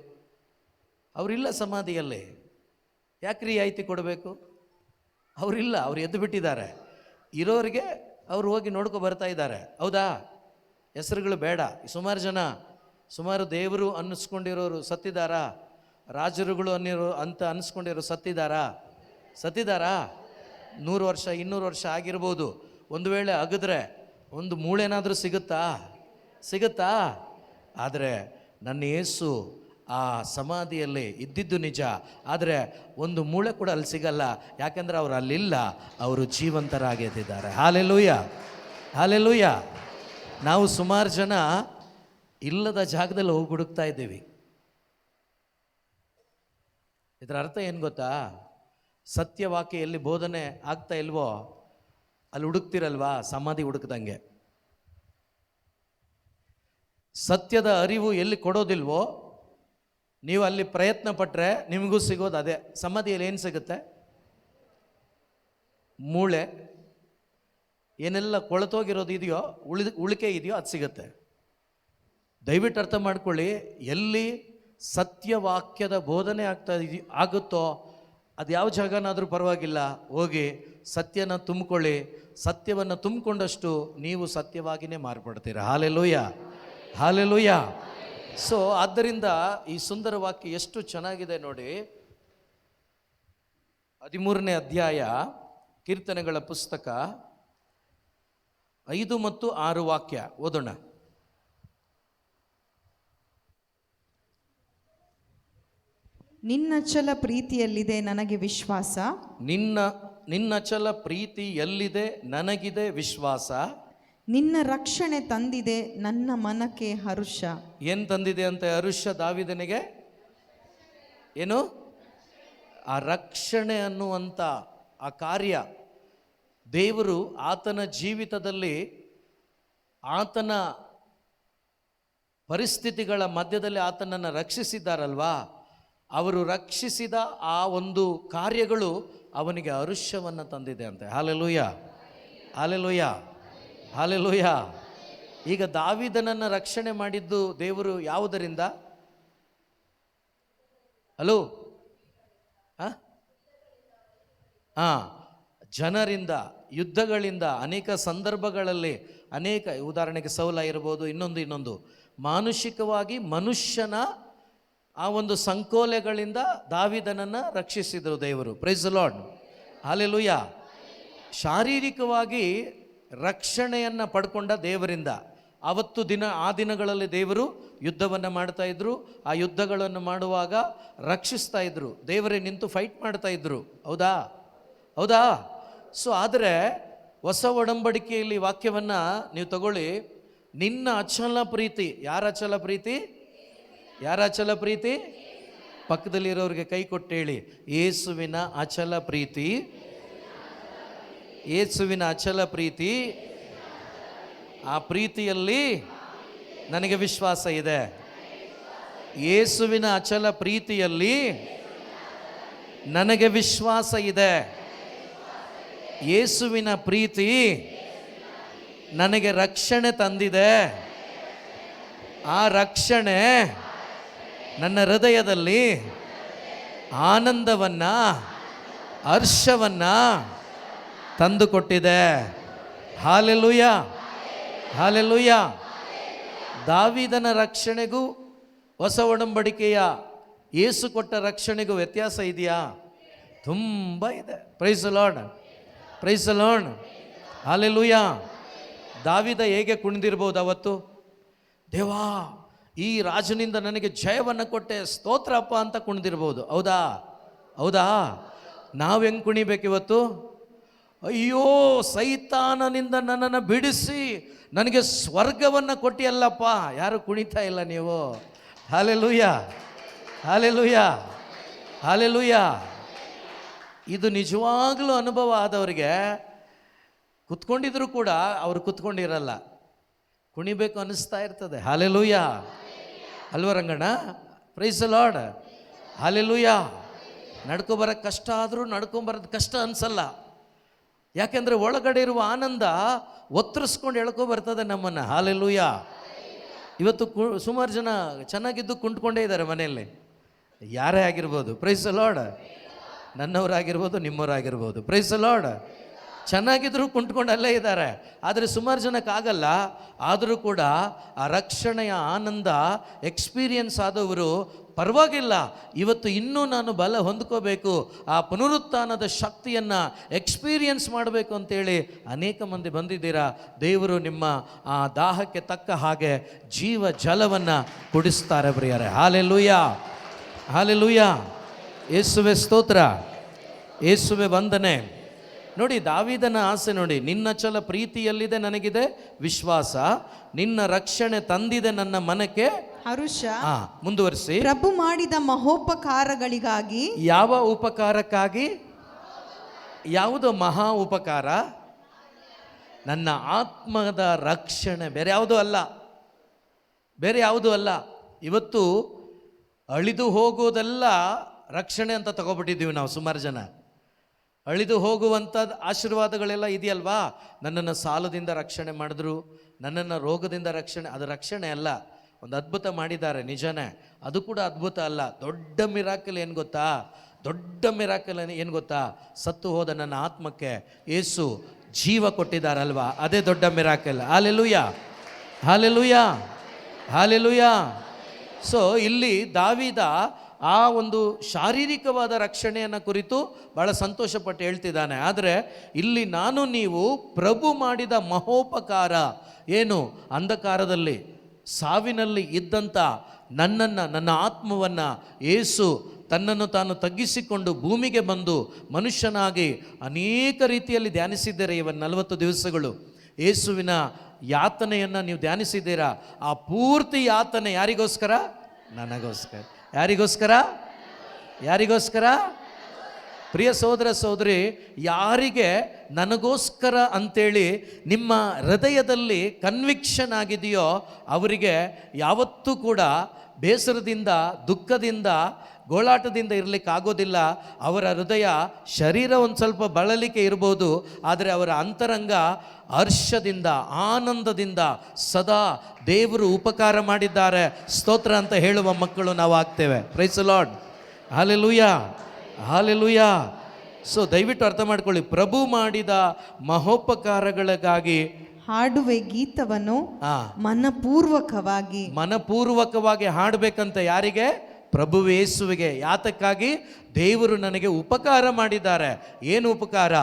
ಅವರಿಲ್ಲ ಸಮಾಧಿಯಲ್ಲಿ, ಯಾಕೆ ರಿಯಾಯಿತಿ ಕೊಡಬೇಕು? ಅವರಿಲ್ಲ, ಅವ್ರು ಎದ್ದು ಬಿಟ್ಟಿದ್ದಾರೆ. ಇರೋರಿಗೆ ಅವ್ರು ಹೋಗಿ ನೋಡ್ಕೊ ಬರ್ತಾ ಇದ್ದಾರೆ. ಹೌದಾ? ಹೆಸರುಗಳು ಬೇಡ. ಸುಮಾರು ದೇವರು ಅನ್ನಿಸ್ಕೊಂಡಿರೋರು ಸತ್ತಿದ್ದಾರಾ? ರಾಜರುಗಳು ಅಂತ ಅನ್ನಿಸ್ಕೊಂಡಿರೋರು ಸತ್ತಿದ್ದಾರಾ? 100 ವರ್ಷ 200 ವರ್ಷ ಆಗಿರ್ಬೋದು. ಒಂದು ವೇಳೆ ಅಗಿದ್ರೆ ಒಂದು ಮೂಳೆನಾದರೂ ಸಿಗುತ್ತಾ? ಆದರೆ ನನ್ನ ಯೇಸು ಆ ಸಮಾಧಿಯಲ್ಲಿ ಇದ್ದಿದ್ದು ನಿಜ, ಆದರೆ ಒಂದು ಮೂಳೆ ಕೂಡ ಅಲ್ಲಿ ಸಿಗಲ್ಲ. ಯಾಕೆಂದರೆ ಅವರು ಅಲ್ಲಿಲ್ಲ, ಅವರು ಜೀವಂತರಾಗಿ ಎದ್ದಿದ್ದಾರೆ. Hallelujah, hallelujah. ನಾವು ಸುಮಾರು ಜನ ಇಲ್ಲದ ಜಾಗದಲ್ಲಿ ಹೋಗಿ ಹುಡುಕ್ತಾ ಇದ್ದೀವಿ. ಇದರ ಅರ್ಥ ಏನು ಗೊತ್ತಾ? ಸತ್ಯವಾಕ್ಯ ಎಲ್ಲಿ ಬೋಧನೆ ಆಗ್ತಾ ಇಲ್ವೋ ಅಲ್ಲಿ ಹುಡುಕ್ತಿರಲ್ವಾ? ಸಮಾಧಿ ಹುಡುಕ್ದಂಗೆ. ಸತ್ಯದ ಅರಿವು ಎಲ್ಲಿ ಕೊಡೋದಿಲ್ವೋ ನೀವು ಅಲ್ಲಿ ಪ್ರಯತ್ನ ಪಟ್ಟರೆ ನಿಮಗೂ ಸಿಗೋದು ಅದೇ. ಸಮಾಧಿಯಲ್ಲಿ ಏನು ಸಿಗುತ್ತೆ? ಮೂಳೆ, ಏನೆಲ್ಲ ಕೊಳತೋಗಿರೋದು ಇದೆಯೋ, ಉಳಿಕೆ ಇದೆಯೋ ಅದು ಸಿಗುತ್ತೆ. ದಯವಿಟ್ಟು ಅರ್ಥ ಮಾಡ್ಕೊಳ್ಳಿ, ಎಲ್ಲಿ ಸತ್ಯವಾಕ್ಯದ ಬೋಧನೆ ಆಗುತ್ತೋ ಅದು ಯಾವ ಜಾಗನಾದರೂ ಪರವಾಗಿಲ್ಲ, ಹೋಗಿ ಸತ್ಯನ ತುಂಬಿಕೊಳ್ಳಿ. ಸತ್ಯವನ್ನು ತುಂಬಿಕೊಂಡಷ್ಟು ನೀವು ಸತ್ಯವಾಗಿಯೇ ಮಾರ್ಪಡ್ತೀರ. Hallelujah, hallelujah. ಸೊ ಆದ್ದರಿಂದ ಈ ಸುಂದರ ವಾಕ್ಯ ಎಷ್ಟು ಚೆನ್ನಾಗಿದೆ ನೋಡಿ. 13ನೇ ಅಧ್ಯಾಯ ಕೀರ್ತನೆಗಳ ಪುಸ್ತಕ 5 ಮತ್ತು 6 ವಾಕ್ಯ ಓದೋಣ. ನಿನ್ನಚಲ ಪ್ರೀತಿಯಲ್ಲಿದೆ ನನಗೆ ವಿಶ್ವಾಸ. ನಿನ್ನಚಲ ಪ್ರೀತಿ ಎಲ್ಲಿದೆ ನನಗಿದೆ ವಿಶ್ವಾಸ. ನಿನ್ನ ರಕ್ಷಣೆ ತಂದಿದೆ ನನ್ನ ಮನಕ್ಕೆ ಹರುಷ. ಏನು ತಂದಿದೆ ಅಂತ ಹರುಷ ದಾವೀದನಿಗೆ? ಏನು? ಆ ರಕ್ಷಣೆ ಅನ್ನುವಂಥ ಆ ಕಾರ್ಯ ದೇವರು ಆತನ ಜೀವಿತದಲ್ಲಿ, ಆತನ ಪರಿಸ್ಥಿತಿಗಳ ಮಧ್ಯದಲ್ಲಿ ಆತನನ್ನು ರಕ್ಷಿಸಿದ್ದಾರಲ್ವಾ, ಅವರು ರಕ್ಷಿಸಿದ ಆ ಒಂದು ಕಾರ್ಯಗಳು ಅವನಿಗೆ ಹರುಷವನ್ನು ತಂದಿದೆ ಅಂತೆ. Hallelujah, hallelujah, hallelujah. ಈಗ ದಾವೀದನನ್ನು ರಕ್ಷಣೆ ಮಾಡಿದ್ದು ದೇವರು ಯಾವುದರಿಂದ? ಹಲೋ, ಜನರಿಂದ, ಯುದ್ಧಗಳಿಂದ, ಅನೇಕ ಸಂದರ್ಭಗಳಲ್ಲಿ, ಅನೇಕ ಉದಾಹರಣೆಗೆ ಸೌಲ ಇರ್ಬೋದು, ಇನ್ನೊಂದು ಮಾನುಷಿಕವಾಗಿ ಮನುಷ್ಯನ ಆ ಒಂದು ಸಂಕೋಲೆಗಳಿಂದ ದಾವೀದನನ್ನು ರಕ್ಷಿಸಿದರು ದೇವರು. Praise the lord, hallelujah. ಶಾರೀರಿಕವಾಗಿ ರಕ್ಷಣೆಯನ್ನು ಪಡ್ಕೊಂಡ ದೇವರಿಂದ ಆ ದಿನಗಳಲ್ಲಿ ದೇವರು ಯುದ್ಧವನ್ನು ಮಾಡ್ತಾ ಇದ್ರು. ಆ ಯುದ್ಧಗಳನ್ನು ಮಾಡುವಾಗ ರಕ್ಷಿಸ್ತಾ ಇದ್ರು, ದೇವರೇ ನಿಂತು ಫೈಟ್ ಮಾಡ್ತಾ ಇದ್ರು. ಹೌದಾ? ಸೊ ಆದರೆ ಹೊಸ ಒಡಂಬಡಿಕೆಯಲ್ಲಿ ವಾಕ್ಯವನ್ನು ನೀವು ತಗೊಳ್ಳಿ. ನಿನ್ನ ಅಚಲ ಪ್ರೀತಿ, ಯಾರ ಅಚಲ ಪ್ರೀತಿ? ಪಕ್ಕದಲ್ಲಿರೋರಿಗೆ ಕೈ ಕೊಟ್ಟು ಹೇಳಿ, ಯೇಸುವಿನ ಅಚಲ ಪ್ರೀತಿ, ಯೇಸುವಿನ ಅಚಲ ಪ್ರೀತಿ. ಆ ಪ್ರೀತಿಯಲ್ಲಿ ನನಗೆ ವಿಶ್ವಾಸ ಇದೆ. ಯೇಸುವಿನ ಅಚಲ ಪ್ರೀತಿಯಲ್ಲಿ ನನಗೆ ವಿಶ್ವಾಸ ಇದೆ. ಯೇಸುವಿನ ಪ್ರೀತಿ ನನಗೆ ರಕ್ಷಣೆ ತಂದಿದೆ. ಆ ರಕ್ಷಣೆ ನನ್ನ ಹೃದಯದಲ್ಲಿ ಆನಂದವನ್ನು, ಹರ್ಷವನ್ನು ತಂದುಕೊಟ್ಟಿದೆ. Hallelujah, hallelujah. ದಾವೀದನ ರಕ್ಷಣೆಗೂ ಹೊಸ ಒಡಂಬಡಿಕೆಯ ಯೇಸು ಕೊಟ್ಟ ರಕ್ಷಣೆಗೂ ವ್ಯತ್ಯಾಸ ಇದೆಯಾ? ತುಂಬ ಇದೆ. Praise the Lord, praise the lord, hallelujah. ದಾವೀದ ಹೇಗೆ ಕುಣಿದಿರ್ಬೋದು ಅವತ್ತು? ದೇವಾ, ಈ ರಾಜನಿಂದ ನನಗೆ ಜಯವನ್ನು ಕೊಟ್ಟೆ, ಸ್ತೋತ್ರಪ್ಪ ಅಂತ ಕುಣಿದಿರ್ಬೋದು. ಹೌದಾ? ನಾವು ಹೆಂಗೆ ಕುಣಿಬೇಕಿವತ್ತು? ಅಯ್ಯೋ, ಸೈತಾನನಿಂದ ನನ್ನನ್ನು ಬಿಡಿಸಿ ನನಗೆ ಸ್ವರ್ಗವನ್ನು ಕೊಟ್ಟಿಯಲ್ಲಪ್ಪ. ಯಾರು ಕುಣಿತಾ ಇಲ್ಲ ನೀವು? Hallelujah, hallelujah, hallelujah. ಇದು ನಿಜವಾಗ್ಲೂ ಅನುಭವ ಆದವರಿಗೆ ಕುತ್ಕೊಂಡಿದ್ರು ಕೂಡ ಅವರು ಕುತ್ಕೊಂಡಿರಲ್ಲ, ಕುಣಿಬೇಕು ಅನ್ನಿಸ್ತಾ ಇರ್ತದೆ. ಹಾಲೆಲೂಯ ಅಲ್ವ Ranganna? Praise the lord. Hallelujah. ನಡ್ಕೊಬರೋಕ್ಕೆ ಕಷ್ಟ ಆದರೂ ನಡ್ಕೊಂಬರೋದು ಕಷ್ಟ ಅನಿಸಲ್ಲ. ಯಾಕೆಂದರೆ ಒಳಗಡೆ ಇರುವ ಆನಂದ ಒತ್ತರಿಸ್ಕೊಂಡು ಎಳ್ಕೊ ಬರ್ತದೆ ನಮ್ಮನ್ನು. ಹಾಲೆಲೂಯ. ಇವತ್ತು ಸುಮಾರು ಜನ ಚೆನ್ನಾಗಿದ್ದು ಕುಂಟ್ಕೊಂಡೇ ಇದ್ದಾರೆ ಮನೆಯಲ್ಲಿ, ಯಾರೇ ಆಗಿರ್ಬೋದು. Praise the Lord. ನನ್ನವರಾಗಿರ್ಬೋದು, ನಿಮ್ಮವರಾಗಿರ್ಬೋದು. Praise the Lord. ಚೆನ್ನಾಗಿದ್ರು ಕುಂಟ್ಕೊಂಡು ಅಲ್ಲೇ ಇದ್ದಾರೆ. ಆದರೆ ಸುಮಾರು ಜನಕ್ಕಾಗಲ್ಲ. ಆದರೂ ಕೂಡ ಆ ರಕ್ಷಣೆಯ ಆನಂದ ಎಕ್ಸ್ಪೀರಿಯನ್ಸ್ ಆದವರು ಪರವಾಗಿಲ್ಲ, ಇವತ್ತು ಇನ್ನೂ ನಾನು ಬಲ ಹೊಂದ್ಕೋಬೇಕು, ಆ ಪುನರುತ್ಥಾನದ ಶಕ್ತಿಯನ್ನು ಎಕ್ಸ್ಪೀರಿಯನ್ಸ್ ಮಾಡಬೇಕು ಅಂತೇಳಿ ಅನೇಕ ಮಂದಿ ಬಂದಿದ್ದೀರಾ. ದೇವರು ನಿಮ್ಮ ಆ ದಾಹಕ್ಕೆ ತಕ್ಕ ಹಾಗೆ ಜೀವ ಜಲವನ್ನು ಕುಡಿಸ್ತಾರೆ ಪ್ರಿಯರೇ. Hallelujah, hallelujah. ಯೇಸುವೆ ಸ್ತೋತ್ರ, ಯೇಸುವೆ ವಂದನೆ. ನೋಡಿ, ದಾವೀದನ ಆಸೆ ನೋಡಿ, ನಿನ್ನ ಚಲ ಪ್ರೀತಿಯಲ್ಲಿದೆ ನನಗಿದೆ ವಿಶ್ವಾಸ, ನಿನ್ನ ರಕ್ಷಣೆ ತಂದಿದೆ ನನ್ನ ಮನಕ್ಕೆ ಹರುಷ. ಮುಂದುವರಿಸಿ. ಪ್ರಭು ಮಾಡಿದ ಮಹೋಪಕಾರಗಳಿಗಾಗಿ. ಯಾವ ಉಪಕಾರಕ್ಕಾಗಿ? ಯಾವುದೋ ಮಹಾ ಉಪಕಾರ? ನನ್ನ ಆತ್ಮದ ರಕ್ಷಣೆ, ಬೇರೆ ಯಾವುದೂ ಅಲ್ಲ, ಬೇರೆ ಯಾವುದೂ ಅಲ್ಲ. ಇವತ್ತು ಅಳಿದು ಹೋಗೋದೆಲ್ಲ ರಕ್ಷಣೆ ಅಂತ ತಗೊಬಿಟ್ಟಿದ್ದೀವಿ ನಾವು. ಸುಮಾರು ಜನ ಅಳಿದು ಹೋಗುವಂಥ ಆಶೀರ್ವಾದಗಳೆಲ್ಲ ಇದೆಯಲ್ವಾ, ನನ್ನನ್ನು ಸಾಲದಿಂದ ರಕ್ಷಣೆ ಮಾಡಿದ್ರು, ನನ್ನನ್ನು ರೋಗದಿಂದ ರಕ್ಷಣೆ, ಅದು ರಕ್ಷಣೆ ಅಲ್ಲ. ಒಂದು ಅದ್ಭುತ ಮಾಡಿದ್ದಾರೆ ನಿಜನೇ, ಅದು ಕೂಡ ಅದ್ಭುತ ಅಲ್ಲ. ದೊಡ್ಡ ಮಿರಾಕಲ್ ಏನು ಗೊತ್ತಾ? ದೊಡ್ಡ ಮಿರಾಕಲ್ ಏನು ಗೊತ್ತಾ? ಸತ್ತು ಹೋದ ನನ್ನ ಆತ್ಮಕ್ಕೆ ಯೇಸು ಜೀವ ಕೊಟ್ಟಿದ್ದಾರಲ್ವಾ, ಅದೇ ದೊಡ್ಡ miracle. Hallelujah, hallelujah, hallelujah. So ಇಲ್ಲಿ ದಾವೀದ ಆ ಒಂದು ಶಾರೀರಿಕವಾದ ರಕ್ಷಣೆಯನ್ನು ಕುರಿತು ಭಾಳ ಸಂತೋಷಪಟ್ಟು ಹೇಳ್ತಿದ್ದಾನೆ. ಆದರೆ ಇಲ್ಲಿ ನಾನು ನೀವು ಪ್ರಭು ಮಾಡಿದ ಮಹೋಪಕಾರ ಏನು? ಅಂಧಕಾರದಲ್ಲಿ ಸಾವಿನಲ್ಲಿ ಇದ್ದಂಥ ನನ್ನನ್ನು, ನನ್ನ ಆತ್ಮವನ್ನು ಯೇಸು ತನ್ನನ್ನು ತಾನು ತಗ್ಗಿಸಿಕೊಂಡು ಭೂಮಿಗೆ ಬಂದು ಮನುಷ್ಯನಾಗಿ ಅನೇಕ ರೀತಿಯಲ್ಲಿ ಧ್ಯಾನಿಸಿದ್ದೀರಾ. ಇವತ್ತು 40 ದಿವಸಗಳು ಯೇಸುವಿನ ಯಾತನೆಯನ್ನು ನೀವು ಧ್ಯಾನಿಸಿದ್ದೀರಾ. ಆ ಪೂರ್ತಿ ಯಾತನೆ ಯಾರಿಗೋಸ್ಕರ? ನನಗೋಸ್ಕರ. ಯಾರಿಗೋಸ್ಕರ? ಯಾರಿಗೋಸ್ಕರ? ಪ್ರಿಯ ಸಹೋದರ ಸಹೋದರಿ, ಯಾರಿಗೆ ನನಗೋಸ್ಕರ ಅಂತೇಳಿ ನಿಮ್ಮ ಹೃದಯದಲ್ಲಿ ಕನ್ವಿಕ್ಷನ್ ಆಗಿದೆಯೋ ಅವರಿಗೆ ಯಾವತ್ತೂ ಕೂಡ ಬೇಸರದಿಂದ, ದುಃಖದಿಂದ, ಗೋಳಾಟದಿಂದ ಇರಲಿಕ್ಕಾಗೋದಿಲ್ಲ. ಅವರ ಹೃದಯ, ಶರೀರ ಒಂದು ಸ್ವಲ್ಪ ಬಳಲಿಕೆ ಇರ್ಬೋದು, ಆದರೆ ಅವರ ಅಂತರಂಗ ಹರ್ಷದಿಂದ, ಆನಂದದಿಂದ ಸದಾ ದೇವರು ಉಪಕಾರ ಮಾಡಿದ್ದಾರೆ ಸ್ತೋತ್ರ ಅಂತ ಹೇಳುವ ಮಕ್ಕಳು ನಾವು ಆಗ್ತೇವೆ. Praise the lord. Hallelujah, hallelujah. So ದಯವಿಟ್ಟು ಅರ್ಥ ಮಾಡ್ಕೊಳ್ಳಿ, ಪ್ರಭು ಮಾಡಿದ ಮಹೋಪಕಾರಗಳಿಗಾಗಿ ಹಾಡುವೆ ಗೀತವನ್ನು ಮನಪೂರ್ವಕವಾಗಿ. ಮನಪೂರ್ವಕವಾಗಿ ಹಾಡಬೇಕಂತ ಯಾರಿಗೆ? ಪ್ರಭು ಯೇಸುವಿಗೆ. ಯಾತಕ್ಕಾಗಿ? ದೇವರು ನನಗೆ ಉಪಕಾರ ಮಾಡಿದ್ದಾರೆ. ಏನು ಉಪಕಾರ?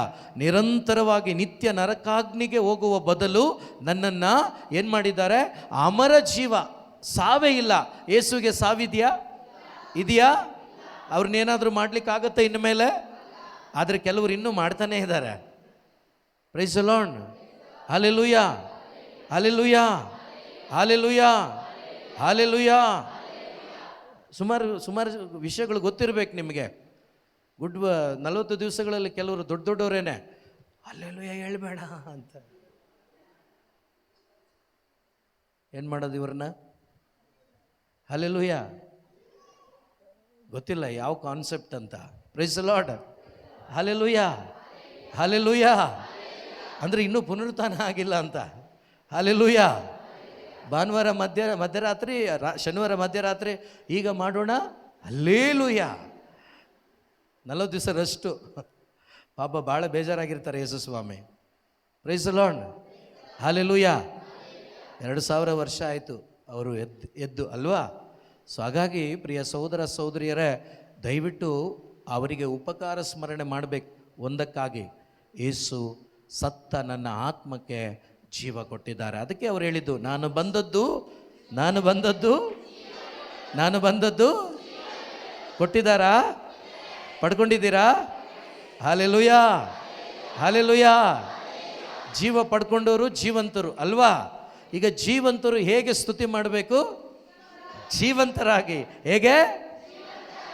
ನಿರಂತರವಾಗಿ ನಿತ್ಯ ನರಕಾಗ್ನಿಗೆ ಹೋಗುವ ಬದಲು ನನ್ನನ್ನು ಏನು ಮಾಡಿದ್ದಾರೆ? ಅಮರ ಜೀವ, ಸಾವೇ ಇಲ್ಲ. ಯೇಸುವಿಗೆ ಸಾವಿದೆಯಾ? ಇದೆಯಾ? ಅವ್ರನ್ನೇನಾದರೂ ಮಾಡ್ಲಿಕ್ಕಾಗತ್ತೆ ಇನ್ನು ಮೇಲೆ? ಆದರೆ ಕೆಲವರು ಇನ್ನೂ ಮಾಡ್ತಾನೇ ಇದ್ದಾರೆ. Praise the lord. Hallelujah, hallelujah, hallelujah, hallelujah. ಸುಮಾರು ವಿಷಯಗಳು ಗೊತ್ತಿರಬೇಕು ನಿಮಗೆ. 40 ದಿವಸಗಳಲ್ಲಿ ಕೆಲವರು ದೊಡ್ಡ ದೊಡ್ಡವರೇನೆ ಅಲ್ಲೆಲ್ಲೂಯ ಹೇಳ್ಬೇಡ ಅಂತ. ಏನು ಮಾಡೋದು ಇವ್ರನ್ನ? ಹಲ್ಲೆಲೂಯ. ಗೊತ್ತಿಲ್ಲ ಯಾವ ಕಾನ್ಸೆಪ್ಟ್ ಅಂತ. Praise the lord. Hallelujah, hallelujah. ಅಂದರೆ ಇನ್ನೂ ಪುನರುತ್ಥಾನ ಆಗಿಲ್ಲ ಅಂತ. ಹಲ್ಲೆಲೂಯ. ಭಾನುವಾರ ಮಧ್ಯರಾತ್ರಿ, ಶನಿವಾರ ಮಧ್ಯರಾತ್ರಿ ಈಗ ಮಾಡೋಣ. ಹಲ್ಲೆಲೂಯ. 40 ದಿವಸ ರೆಸ್ಟು. ಪಾಪ ಭಾಳ ಬೇಜಾರಾಗಿರ್ತಾರೆ ಯೇಸು ಸ್ವಾಮಿ. Praise the lord. ಹಲ್ಲೆಲೂಯ. 2000 ವರ್ಷ ಆಯಿತು ಅವರು ಎದ್ದು ಅಲ್ವಾ? ಸೊ ಹಾಗಾಗಿ ಪ್ರಿಯ ಸಹೋದರ ಸಹೋದರಿಯರೇ, ದಯವಿಟ್ಟು ಅವರಿಗೆ ಉಪಕಾರ ಸ್ಮರಣೆ ಮಾಡಬೇಕು. ಒಂದಕ್ಕಾಗಿ ಯೇಸು ಸತ್ತ ನನ್ನ ಆತ್ಮಕ್ಕೆ ಜೀವ ಕೊಟ್ಟಿದ್ದಾರೆ. ಅದಕ್ಕೆ ಅವ್ರು ಹೇಳಿದ್ದು, ನಾನು ಬಂದದ್ದು ಕೊಟ್ಟಿದ್ದಾರಾ? ಪಡ್ಕೊಂಡಿದ್ದೀರಾ? Hallelujah, hallelujah. ಜೀವ ಪಡ್ಕೊಂಡವರು ಜೀವಂತರು ಅಲ್ವಾ? ಈಗ ಜೀವಂತರು ಹೇಗೆ ಸ್ತುತಿ ಮಾಡಬೇಕು? ಜೀವಂತರಾಗಿ. ಹೇಗೆ?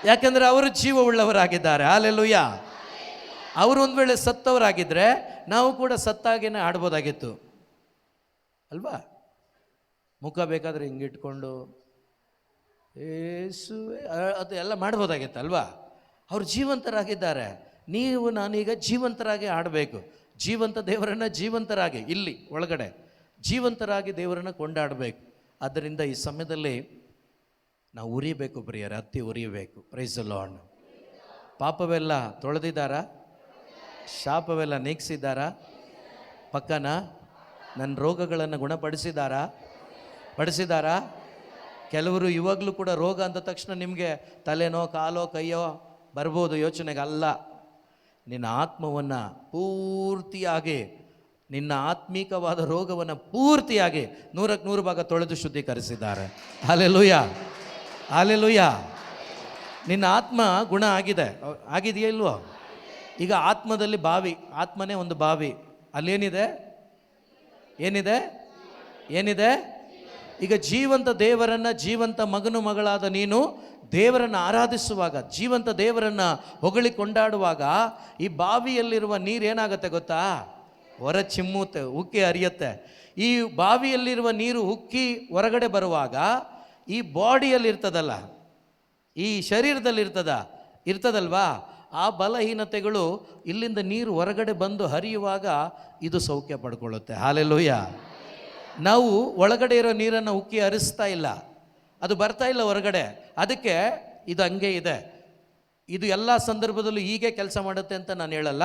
ಯಾಕಂದರೆ ಅವರು ಜೀವ ಉಳ್ಳವರಾಗಿದ್ದಾರೆ. ಹಲ್ಲೆಲೂಯ, ಅವರು ಒಂದು ವೇಳೆ ಸತ್ತವರಾಗಿದ್ದರೆ ನಾವು ಕೂಡ ಸತ್ತಾಗೇನೆ ಆಡ್ಬೋದಾಗಿತ್ತು ಅಲ್ವಾ? ಮುಖ ಬೇಕಾದರೆ ಹಿಂಗಿಟ್ಕೊಂಡು ಏಸುವೆ ಅದು ಎಲ್ಲ ಮಾಡ್ಬೋದಾಗಿತ್ತು ಅಲ್ವಾ? ಅವ್ರು ಜೀವಂತರಾಗಿದ್ದಾರೆ. ನೀವು ನಾನೀಗ ಜೀವಂತರಾಗಿ ಆಡಬೇಕು. ಜೀವಂತ ದೇವರನ್ನು ಜೀವಂತರಾಗಿ ಇಲ್ಲಿ ಒಳಗಡೆ ಜೀವಂತರಾಗಿ ದೇವರನ್ನು ಕೊಂಡಾಡಬೇಕು. ಆದ್ದರಿಂದ ಈ ಸಮಯದಲ್ಲಿ ನಾವು ಉರಿಬೇಕು ಪ್ರಿಯರೇ, ಹತ್ತಿ ಉರಿಯಬೇಕು. Praise the Lord. ಪಾಪವೆಲ್ಲ ತೊಳೆದಿದ್ದಾರಾ? ಶಾಪವೆಲ್ಲ ನೀಗಿಸಿದ್ದಾರಾ? ಪಕ್ಕನ ನನ್ನ ರೋಗಗಳನ್ನು ಗುಣಪಡಿಸಿದ್ದಾರಾ? ಪಡಿಸಿದ್ದಾರಾ? ಕೆಲವರು ಇವಾಗಲೂ ಕೂಡ ರೋಗ ಅಂದ ತಕ್ಷಣ ನಿಮಗೆ ತಲೆನೋ ಕಾಲೋ ಕೈಯೋ ಬರ್ಬೋದು ಯೋಚನೆಗೆ. ಅಲ್ಲ, ನಿನ್ನ ಆತ್ಮವನ್ನು ಪೂರ್ತಿಯಾಗಿ, ನಿನ್ನ ಆತ್ಮೀಕವಾದ ರೋಗವನ್ನು ಪೂರ್ತಿಯಾಗಿ 100% ತೊಳೆದು ಶುದ್ಧೀಕರಿಸಿದ್ದಾರೆ. Hallelujah, hallelujah. ನಿನ್ನ ಆತ್ಮ ಗುಣ ಆಗಿದೆಯಾ ಇಲ್ವೋ? ಈಗ ಆತ್ಮದಲ್ಲಿ ಬಾವಿ, ಆತ್ಮನೇ ಒಂದು ಬಾವಿ. ಅಲ್ಲೇನಿದೆ? ಏನಿದೆ? ಈಗ ಜೀವಂತ ದೇವರನ್ನು, ಜೀವಂತ ಮಗನು ಮಗಳಾದ ನೀನು ದೇವರನ್ನು ಆರಾಧಿಸುವಾಗ, ಜೀವಂತ ದೇವರನ್ನು ಹೊಗಳಿ ಕೊಂಡಾಡುವಾಗ ಈ ಬಾವಿಯಲ್ಲಿರುವ ನೀರೇನಾಗುತ್ತೆ ಗೊತ್ತಾ? ಹೊರ ಚಿಮ್ಮುತ್ತೆ, ಉಕ್ಕಿ ಹರಿಯುತ್ತೆ. ಈ ಬಾವಿಯಲ್ಲಿರುವ ನೀರು ಉಕ್ಕಿ ಹೊರಗಡೆ ಬರುವಾಗ ಈ ಬಾಡಿಯಲ್ಲಿ ಇರ್ತದಲ್ಲ, ಈ ಶರೀರದಲ್ಲಿ ಇರ್ತದಲ್ವಾ, ಆ ಬಲಹೀನತೆಗಳು ಇಲ್ಲಿಂದ ನೀರು ಹೊರಗಡೆ ಬಂದು ಹರಿಯುವಾಗ ಇದು ಸೌಖ್ಯ ಪಡ್ಕೊಳ್ಳುತ್ತೆ. ಹಲ್ಲೆಲೂಯಾ. ನಾವು ಒಳಗಡೆ ಇರೋ ನೀರನ್ನು ಉಕ್ಕಿ ಹರಿಸ್ತಾ ಇಲ್ಲ, ಅದು ಬರ್ತಾ ಇಲ್ಲ ಹೊರಗಡೆ. ಅದಕ್ಕೆ ಇದು ಹಂಗೆ ಇದೆ. ಇದು ಎಲ್ಲ ಸಂದರ್ಭದಲ್ಲೂ ಹೀಗೆ ಕೆಲಸ ಮಾಡುತ್ತೆ ಅಂತ ನಾನು ಹೇಳಲ್ಲ.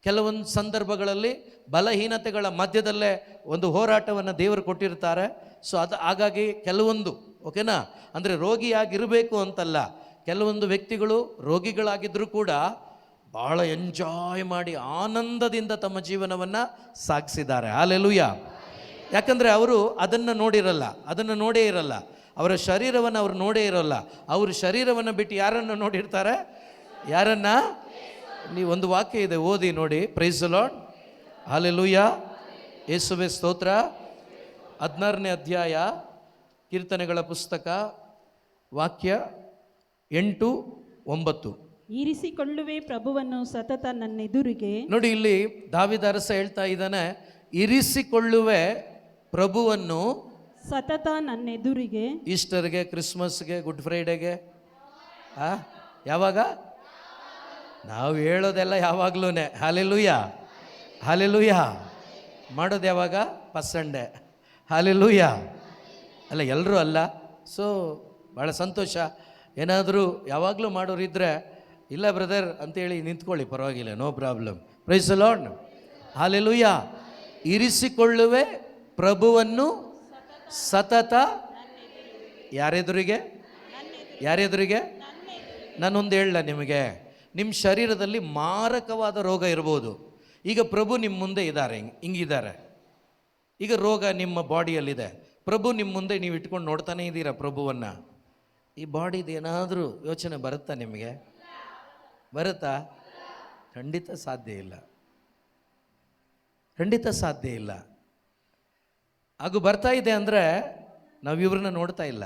ಕೆಲವೊಂದು ಸಂದರ್ಭಗಳಲ್ಲಿ ಬಲಹೀನತೆಗಳ ಮಧ್ಯದಲ್ಲೇ ಒಂದು ಹೋರಾಟವನ್ನು ದೇವರು ಕೊಟ್ಟಿರ್ತಾರೆ. ಸೊ ಹಾಗಾಗಿ ಕೆಲವೊಂದು ಓಕೆನಾ, ಅಂದರೆ ರೋಗಿಯಾಗಿರಬೇಕು ಅಂತಲ್ಲ, ಕೆಲವೊಂದು ವ್ಯಕ್ತಿಗಳು ರೋಗಿಗಳಾಗಿದ್ದರೂ ಕೂಡ ಭಾಳ ಎಂಜಾಯ್ ಮಾಡಿ ಆನಂದದಿಂದ ತಮ್ಮ ಜೀವನವನ್ನು ಸಾಗಿಸಿದ್ದಾರೆ. ಹಲ್ಲೆಲೂಯಾ. ಯಾಕಂದರೆ ಅವರು ಅದನ್ನು ನೋಡೇ ಇರಲ್ಲ, ಅವರ ಶರೀರವನ್ನು ಅವರು ನೋಡೇ ಇರೋಲ್ಲ. ಅವರು ಶರೀರವನ್ನು ಬಿಟ್ಟು ಯಾರನ್ನು ನೋಡಿರ್ತಾರೆ? ನೀವು ಒಂದು ವಾಕ್ಯ ಇದೆ, ಓದಿ ನೋಡಿ. Praise the lord. ಹಲ್ಲೆಲೂಯಾ. ಯೇಸುವೇ ಸ್ತೋತ್ರ. 16ನೇ ಅಧ್ಯಾಯ ಕೀರ್ತನೆಗಳ ಪುಸ್ತಕ, ವಾಕ್ಯ 8-9. ಇರಿಸಿಕೊಳ್ಳುವೆ ಪ್ರಭುವನ್ನು ಸತತ ನನ್ನೆದುರಿಗೆ. ನೋಡಿ, ಇಲ್ಲಿ ದಾವೀದ ಅರಸ ಹೇಳ್ತಾ ಇದ್ದಾನೆ, ಇರಿಸಿಕೊಳ್ಳುವೆ ಪ್ರಭುವನ್ನು ಸತತ ನನ್ನೆದುರಿಗೆ. ಈಸ್ಟರ್ಗೆ, ಕ್ರಿಸ್ಮಸ್ಗೆ, ಗುಡ್ ಫ್ರೈಡೆಗೆ, ಯಾವಾಗ ನಾವು ಹೇಳೋದೆಲ್ಲ ಯಾವಾಗ್ಲೂ ಹಲ್ಲೆಲೂಯಾ, ಹಲ್ಲೆಲೂಯಾ. ಮಾಡೋದು ಯಾವಾಗ? First Sunday. ಹಲ್ಲೆಲೂಯಾ. ಅಲ್ಲ, ಎಲ್ಲರೂ ಅಲ್ಲ. ಸೊ ಭಾಳ ಸಂತೋಷ. ಏನಾದರೂ ಯಾವಾಗಲೂ ಮಾಡೋರಿದ್ದರೆ ಇಲ್ಲ ಬ್ರದರ್ ಅಂತೇಳಿ ನಿಂತ್ಕೊಳ್ಳಿ, ಪರವಾಗಿಲ್ಲ, no problem. Praise the lord. Hallelujah. ಇರಿಸಿಕೊಳ್ಳುವೆ ಪ್ರಭುವನ್ನು ಸತತ ಯಾರೆದುರಿಗೆ? ನಾನೊಂದು ಹೇಳಲ್ಲ ನಿಮಗೆ, ನಿಮ್ಮ ಶರೀರದಲ್ಲಿ ಮಾರಕವಾದ ರೋಗ ಇರ್ಬೋದು. ಈಗ ಪ್ರಭು ನಿಮ್ಮ ಮುಂದೆ ಇದ್ದಾರೆ, ಹಿಂಗಿದ್ದಾರೆ. ಈಗ ರೋಗ ನಿಮ್ಮ ಬಾಡಿಯಲ್ಲಿದೆ, ಪ್ರಭು ನಿಮ್ಮ ಮುಂದೆ ನೀವು ಇಟ್ಕೊಂಡು ನೋಡ್ತಾನೆ ಇದ್ದೀರಾ ಪ್ರಭುವನ್ನು. ಈ ಬಾಡಿದು ಏನಾದರೂ ಯೋಚನೆ ಬರುತ್ತಾ ನಿಮಗೆ? ಬರುತ್ತಾ? ಖಂಡಿತ ಸಾಧ್ಯ ಇಲ್ಲ. ಹಾಗೂ ಬರ್ತಾ ಇದೆ ಅಂದರೆ ನಾವು ಇವ್ರನ್ನ ನೋಡ್ತಾ ಇಲ್ಲ,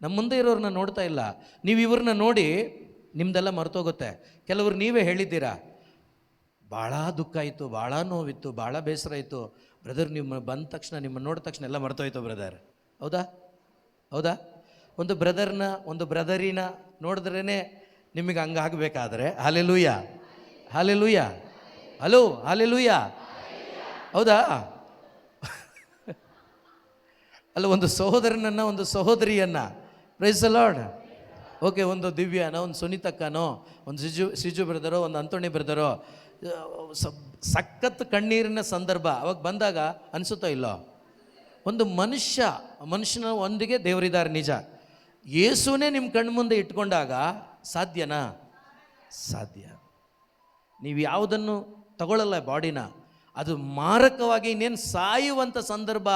ನಮ್ಮ ಮುಂದೆ ಇರೋರನ್ನ ನೋಡ್ತಾ ಇಲ್ಲ. ನೀವು ಇವ್ರನ್ನ ನೋಡಿ ನಿಮ್ದೆಲ್ಲ ಮರ್ತೋಗುತ್ತೆ. ಕೆಲವರು ನೀವೇ ಹೇಳಿದ್ದೀರಾ, ಭಾಳ ದುಃಖ ಆಯಿತು, ಭಾಳ ನೋವಿತ್ತು, ಭಾಳ ಬೇಸರ ಆಯಿತು ಬ್ರದರ್, ನಿಮ್ಮ ಬಂದ ತಕ್ಷಣ, ನಿಮ್ಮನ್ನು ನೋಡಿದ ತಕ್ಷಣ ಎಲ್ಲ ಮರ್ತೋಯ್ತು ಬ್ರದರ್. ಹೌದಾ? ಒಂದು ಬ್ರದರ್ನ, ಒಂದು ಬ್ರದರಿನ ನೋಡಿದ್ರೇ ನಿಮಗೆ ಹಂಗಾಗಬೇಕಾದ್ರೆ ಹಲ್ಲೆಲೂಯಾ, ಹಲ್ಲೆಲೂಯಾ, ಹಲೋ, ಹಲ್ಲೆಲೂಯಾ. ಹೌದಾ? ಅಲ್ಲ, ಒಂದು ಸಹೋದರನನ್ನು, ಒಂದು ಸಹೋದರಿಯನ್ನು, ಪ್ರೈಸ್ ದಿ ಲಾರ್ಡ್. ಓಕೆ, ಒಂದು ದಿವ್ಯಾನೋ, ಒಂದು ಸುನೀತಕ್ಕನೋ, ಒಂದು ಸಿಜು ಬ್ರದರೋ, ಒಂದು ಅಂತೋಣಿ ಬ್ರದರೋ, ಸಖತ್ ಕಣ್ಣೀರಿನ ಸಂದರ್ಭ ಅವಾಗ ಬಂದಾಗ ಅನಿಸುತ್ತೋ ಇಲ್ಲೋ? ಒಂದು ಮನುಷ್ಯನ ಒಂದಿಗೆ ದೇವರಿದ್ದಾರೆ, ನಿಜ. ಯೇಸುನೇ ನಿಮ್ಮ ಕಣ್ಣು ಮುಂದೆ ಇಟ್ಕೊಂಡಾಗ ಸಾಧ್ಯನಾ? ಸಾಧ್ಯ. ನೀವು ಯಾವುದನ್ನು ತಗೊಳ್ಳಲ್ಲ ಬಾಡಿನ, ಅದು ಮಾರಕವಾಗಿ ಇನ್ನೇನು ಸಾಯುವಂಥ ಸಂದರ್ಭ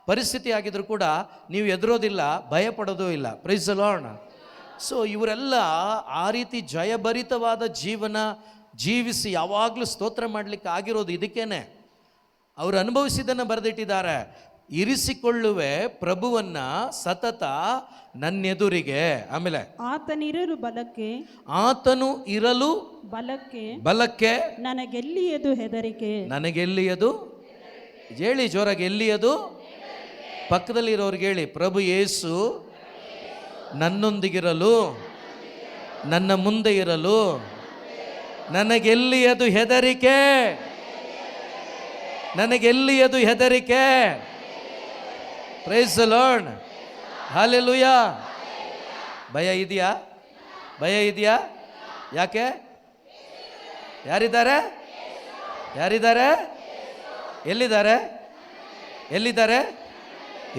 ಪರಿಸ್ಥಿತಿ ಆಗಿದ್ರು ಕೂಡ ನೀವು ಎದುರೋದಿಲ್ಲ, ಭಯಪಡೋದೂ ಇಲ್ಲ. Praise the lord. ಸೊ ಇವರೆಲ್ಲ ಆ ರೀತಿ ಜಯಭರಿತವಾದ ಜೀವನ ಜೀವಿಸಿ ಯಾವಾಗಲೂ ಸ್ತೋತ್ರ ಮಾಡಲಿಕ್ಕೆ ಆಗಿರೋದು ಇದಕ್ಕೇನೆ. ಅವರು ಅನುಭವಿಸಿದ್ದನ್ನು ಬರೆದಿಟ್ಟಿದ್ದಾರೆ. ಇರಿಸಿಕೊಳ್ಳುವೆ ಪ್ರಭುವನ್ನ ಸತತ ನನ್ನೆದುರಿಗೆ. ಆಮೇಲೆ ಆತನಿರಲು ಬಲಕ್ಕೆ ಆತನು ಇರಲು ಬಲಕ್ಕೆ ಬಲಕ್ಕೆ ನನಗೆಲ್ಲಿಯದು ಹೆದರಿಕೆ. ನನಗೆಲ್ಲಿಯದು, ಹೇಳಿ ಜೋರಾಗಿ, ಎಲ್ಲಿಯದು? ಪಕ್ಕದಲ್ಲಿರೋರ್ಗೆ ಹೇಳಿ, ಪ್ರಭು ಯೇಸು ನನ್ನೊಂದಿಗಿರಲು, ನನ್ನ ಮುಂದೆ ಇರಲು ನನಗೆಲ್ಲಿಯದು ಹೆದರಿಕೆ, ನನಗೆಲ್ಲಿಯದು ಹೆದರಿಕೆ. Praise the lord, hallelujah. ಭಯ ಇದೆಯಾ? ಭಯ ಇದೆಯಾ? ಯಾಕೆ? ಯಾರಿದ್ದಾರೆ? ಯಾರಿದ್ದಾರೆ? ಎಲ್ಲಿದ್ದಾರೆ? ಎಲ್ಲಿದ್ದಾರೆ?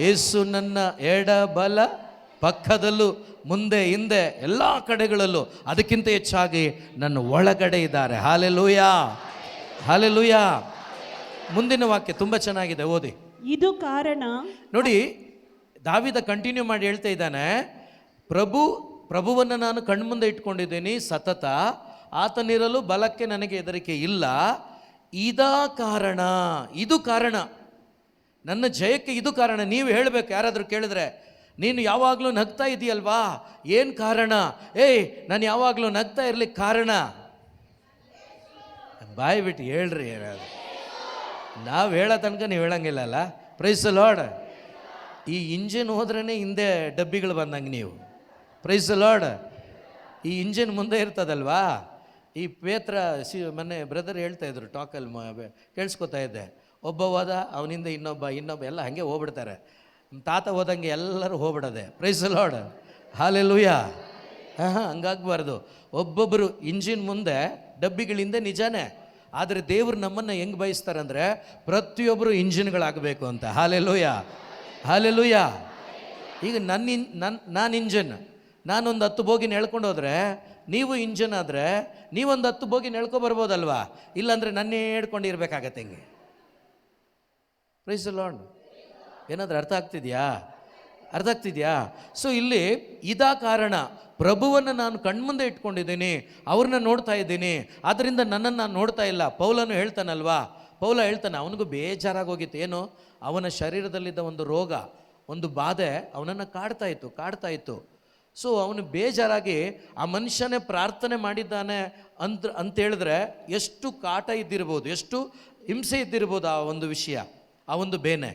ಯೇಸು ನನ್ನ ಎಡ ಬಲ ಪಕ್ಕದಲ್ಲೂ ಮುಂದೆ ಹಿಂದೆ ಎಲ್ಲ ಕಡೆಗಳಲ್ಲೂ, ಅದಕ್ಕಿಂತ ಹೆಚ್ಚಾಗಿ ನನ್ನ ಒಳಗಡೆ ಇದ್ದಾರೆ. Hallelujah, hallelujah. ಮುಂದಿನ ವಾಕ್ಯ ತುಂಬ ಚೆನ್ನಾಗಿದೆ, ಓದಿ. ಇದು ಕಾರಣ. ನೋಡಿ, ದಾವಿದ ಕಂಟಿನ್ಯೂ ಮಾಡಿ ಹೇಳ್ತಾ ಇದ್ದಾನೆ, ಪ್ರಭುವನ್ನು ನಾನು ಕಣ್ಮುಂದೆ ಇಟ್ಕೊಂಡಿದ್ದೀನಿ ಸತತ, ಆತನಿರಲು ಬಲಕ್ಕೆ ನನಗೆ ಹೆದರಿಕೆ ಇಲ್ಲ. ಇದಾ ಕಾರಣ, ಇದು ಕಾರಣ, ನನ್ನ ಜಯಕ್ಕೆ ಇದು ಕಾರಣ. ನೀವು ಹೇಳಬೇಕು, ಯಾರಾದರೂ ಕೇಳಿದ್ರೆ, ನೀನು ಯಾವಾಗಲೂ ನಗ್ತಾ ಇದೆಯಲ್ವಾ, ಏನು ಕಾರಣ? ಏಯ್, ನಾನು ಯಾವಾಗಲೂ ನಗ್ತಾ ಇರ್ಲಿಕ್ಕೆ ಕಾರಣ ಬಾಯ್ ಬಿಟ್ಟು ಹೇಳ್ರಿ. ನಾವು ಹೇಳೋ ತನಕ ನೀವು ಹೇಳಂಗಿಲ್ಲಲ್ಲ. Praise the Lord. ಈ ಇಂಜಿನ್ ಹೋದ್ರೇ ಹಿಂದೆ ಡಬ್ಬಿಗಳು ಬಂದಂಗೆ ನೀವು. Praise the Lord. ಈ ಇಂಜಿನ್ ಮುಂದೆ ಇರ್ತದಲ್ವಾ. ಈ ಪೇತ್ರ ಮೊನ್ನೆ ಬ್ರದರ್ ಹೇಳ್ತಾ ಇದ್ರು, ಟಾಕಲ್ಲಿ ಕೇಳಿಸ್ಕೊತಾ ಇದ್ದೆ. ಒಬ್ಬ ಹೋದ, ಅವನಿಂದ ಇನ್ನೊಬ್ಬ ಎಲ್ಲ ಹಾಗೆ ಹೋಗ್ಬಿಡ್ತಾರೆ. ತಾತ ಹೋದಂಗೆ ಎಲ್ಲರೂ ಹೋಗ್ಬಿಡೋದೆ. Praise the lord, hallelujah. ಹಂಗಾಗಬಾರ್ದು. ಒಬ್ಬೊಬ್ಬರು ಇಂಜಿನ್ ಮುಂದೆ ಡಬ್ಬಿಗಳಿಂದ ನಿಜಾನೇ, ಆದರೆ ದೇವರು ನಮ್ಮನ್ನು ಹೆಂಗೆ ಬಯಸ್ತಾರಂದರೆ ಪ್ರತಿಯೊಬ್ಬರು ಇಂಜಿನ್ಗಳಾಗಬೇಕು ಅಂತ. Hallelujah, hallelujah. ಈಗ ನಾನು ಇಂಜನ್, ನಾನೊಂದು 10 ಬೋಗಿನ ಎಳ್ಕೊಂಡು ಹೋದರೆ, ನೀವು ಇಂಜನ್ ಆದರೆ ನೀವೊಂದು 10 ಬೋಗಿನ ಎಳ್ಕೊಬರ್ಬೋದಲ್ವಾ? ಇಲ್ಲಾಂದರೆ ನನ್ನೇ ಹೇಳ್ಕೊಂಡಿರ್ಬೇಕಾಗತ್ತೆ ಹಿಂಗೆ. Praise the lord. ಏನಾದರೂ ಅರ್ಥ ಆಗ್ತಿದೆಯಾ? ಅರ್ಥ ಆಗ್ತಿದೆಯಾ? ಸೊ ಇಲ್ಲಿ ಇದಾ ಕಾರಣ, ಪ್ರಭುವನ್ನು ನಾನು ಕಣ್ಮುಂದೆ ಇಟ್ಕೊಂಡಿದ್ದೀನಿ, ಅವ್ರನ್ನ ನೋಡ್ತಾ ಇದ್ದೀನಿ, ಆದ್ದರಿಂದ ನನ್ನನ್ನು ನಾನು ನೋಡ್ತಾ ಇಲ್ಲ. ಪೌಲನು ಹೇಳ್ತಾನಲ್ವಾ, ಪೌಲ ಹೇಳ್ತಾನೆ, ಅವನಿಗೂ ಬೇಜಾರಾಗೋಗಿತ್ತು. ಏನು? ಅವನ ಶರೀರದಲ್ಲಿದ್ದ ಒಂದು ರೋಗ, ಒಂದು ಬಾಧೆ ಅವನನ್ನು ಕಾಡ್ತಾ ಇತ್ತು. ಸೊ ಅವನು ಬೇಜಾರಾಗಿ ಆ ಮನುಷ್ಯನೇ ಪ್ರಾರ್ಥನೆ ಮಾಡಿದ್ದಾನೆ ಅಂತೇಳಿದ್ರೆ ಎಷ್ಟು ಕಾಟ ಇದ್ದಿರ್ಬೋದು, ಎಷ್ಟು ಹಿಂಸೆ ಇದ್ದಿರ್ಬೋದು ಆ ಒಂದು ವಿಷಯ, ಆ ಒಂದು ಬೇನೆ.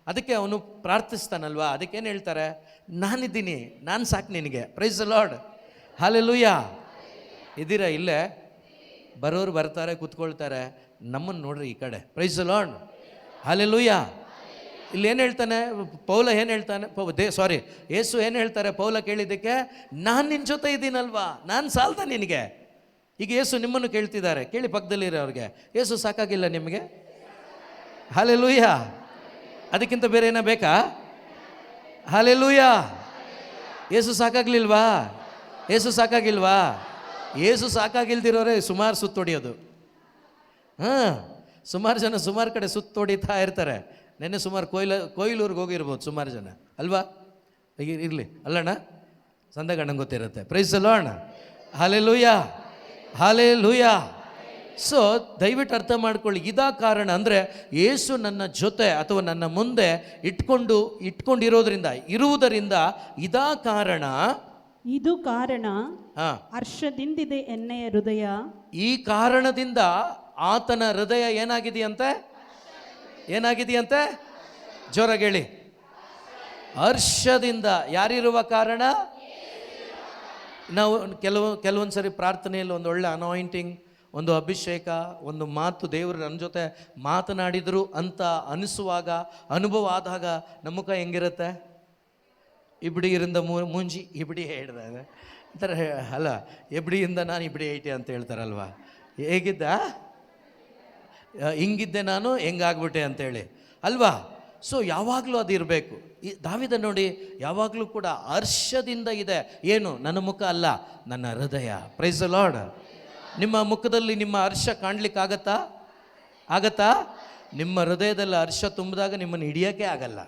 ಅದಕ್ಕೆ ಅವನು ಪ್ರಾರ್ಥಿಸ್ತಾನಲ್ವಾ. ಅದಕ್ಕೇನು ಹೇಳ್ತಾರೆ? ನಾನಿದ್ದೀನಿ, ನಾನು ಸಾಕು ನಿನಗೆ. Praise the lord, hallelujah. ಇದ್ದೀರಾ? ಇಲ್ಲೇ ಬರೋರು ಬರ್ತಾರೆ, ಕೂತ್ಕೊಳ್ತಾರೆ. ನಮ್ಮನ್ನು ನೋಡ್ರಿ ಈ ಕಡೆ. Praise the lord, hallelujah. ಇಲ್ಲಿ ಏನು ಹೇಳ್ತಾನೆ ಪೌಲ? ಏನು ಹೇಳ್ತಾನೆ? ಯೇಸು ಏನು ಹೇಳ್ತಾರೆ ಪೌಲ ಕೇಳಿದ್ದಕ್ಕೆ? ನಾನು ನಿನ್ನ ಜೊತೆ ಇದ್ದೀನಲ್ವಾ, ನಾನು ಸಾಲ್ತಾ ನಿನಗೆ. ಈಗ ಯೇಸು ನಿಮ್ಮನ್ನು ಕೇಳ್ತಿದ್ದಾರೆ, ಕೇಳಿ ಪಕ್ಕದಲ್ಲಿರೋರಿಗೆ, ಯೇಸು ಸಾಕಾಗಿಲ್ಲ ನಿಮಗೆ? ಹಲ್ಲೆಲೂಯಾ. ಅದಕ್ಕಿಂತ ಬೇರೆ ಏನೋ ಬೇಕಾ? ಹಲ್ಲೆಲೂಯಾ. ಯೇಸು ಸಾಕಾಗ್ಲಿಲ್ವಾ? ಯೇಸು ಸಾಕಾಗಿಲ್ವಾ? ಯೇಸು ಸಾಕಾಗಿಲ್ದಿರೋರೆ ಸುಮಾರು ಸುತ್ತೊಡಿಯೋದು. ಸುಮಾರು ಜನ ಸುಮಾರು ಕಡೆ ಸುತ್ತೊಡಿತಾ ಇರ್ತಾರೆ. ನೆನ್ನೆ ಸುಮಾರು ಕೊಯ್ಲೂರಿಗೆ ಹೋಗಿರ್ಬೋದು ಸುಮಾರು ಜನ ಅಲ್ವಾ? ಇರಲಿ ಅಲ್ಲಣ್ಣ, ಸಂದಗಣ್ಣಂಗೆ ಗೊತ್ತಿರುತ್ತೆ. Praise the lord, hallelujah, hallelujah. So ದಯವಿಟ್ಟು ಅರ್ಥ ಮಾಡ್ಕೊಳ್ಳಿ, ಇದಾ ಕಾರಣ ಅಂದರೆ ಯೇಸು ನನ್ನ ಜೊತೆ ಅಥವಾ ನನ್ನ ಮುಂದೆ ಇರುವುದರಿಂದ ಇದಾ ಕಾರಣ. ಇದು ಕಾರಣ, ಹರ್ಷದಿಂದಿದೆ ಎನ್ನೆಯ ಹೃದಯ. ಈ ಕಾರಣದಿಂದ ಆತನ ಹೃದಯ ಏನಾಗಿದೆಯಂತೆ? ಜೋರಾಗಿ ಹೇಳಿ. ಹರ್ಷದಿಂದ. ಯಾರಿರುವ ಕಾರಣ? ನಾವು ಕೆಲವೊಂದು ಸರಿ ಪ್ರಾರ್ಥನೆಯಲ್ಲಿ ಒಂದು ಒಳ್ಳೆ ಅನಾಯಿಂಟಿಂಗ್, ಒಂದು ಅಭಿಷೇಕ, ಒಂದು ಮಾತು ದೇವರು ನನ್ನ ಜೊತೆ ಮಾತನಾಡಿದರು ಅಂತ ಅನಿಸುವಾಗ, ಅನುಭವ ಆದಾಗ ನಮ್ಮ ಮುಖ ಹೆಂಗಿರುತ್ತೆ? ಇಬ್ಡಿಯಿಂದ ಮುಂಜಿ ಇಬ್ಡಿ ಹೇಳಿದಾಗ ಅಂತಾರೆ ಅಲ್ಲ, ಎಬ್ಡಿಯಿಂದ ನಾನು ಇಬ್ಡಿ ಐಟಿ ಅಂತ ಹೇಳ್ತಾರಲ್ವ. ಹೇಗಿದ್ದ? ಹಿಂಗಿದ್ದೆ ನಾನು, ಹೆಂಗಾಗ್ಬಿಟ್ಟೆ ಅಂತೇಳಿ ಅಲ್ವಾ. ಸೊ ಯಾವಾಗಲೂ ಅದು ಇರಬೇಕು. ಈ ದಾವಿದ ನೋಡಿ ಯಾವಾಗಲೂ ಕೂಡ ಹರ್ಷದಿಂದ ಇದೆ. ಏನು? ನನ್ನ ಮುಖ ಅಲ್ಲ, ನನ್ನ ಹೃದಯ. Praise the lord. ನಿಮ್ಮ ಮುಖದಲ್ಲಿ ನಿಮ್ಮ ಹರ್ಷ ಕಾಣಲಿಕ್ಕಾಗತ್ತಾ? ನಿಮ್ಮ ಹೃದಯದಲ್ಲಿ ಹರ್ಷ ತುಂಬಿದಾಗ ನಿಮ್ಮನ್ನು ಹಿಡಿಯೋಕ್ಕೆ ಆಗಲ್ಲ.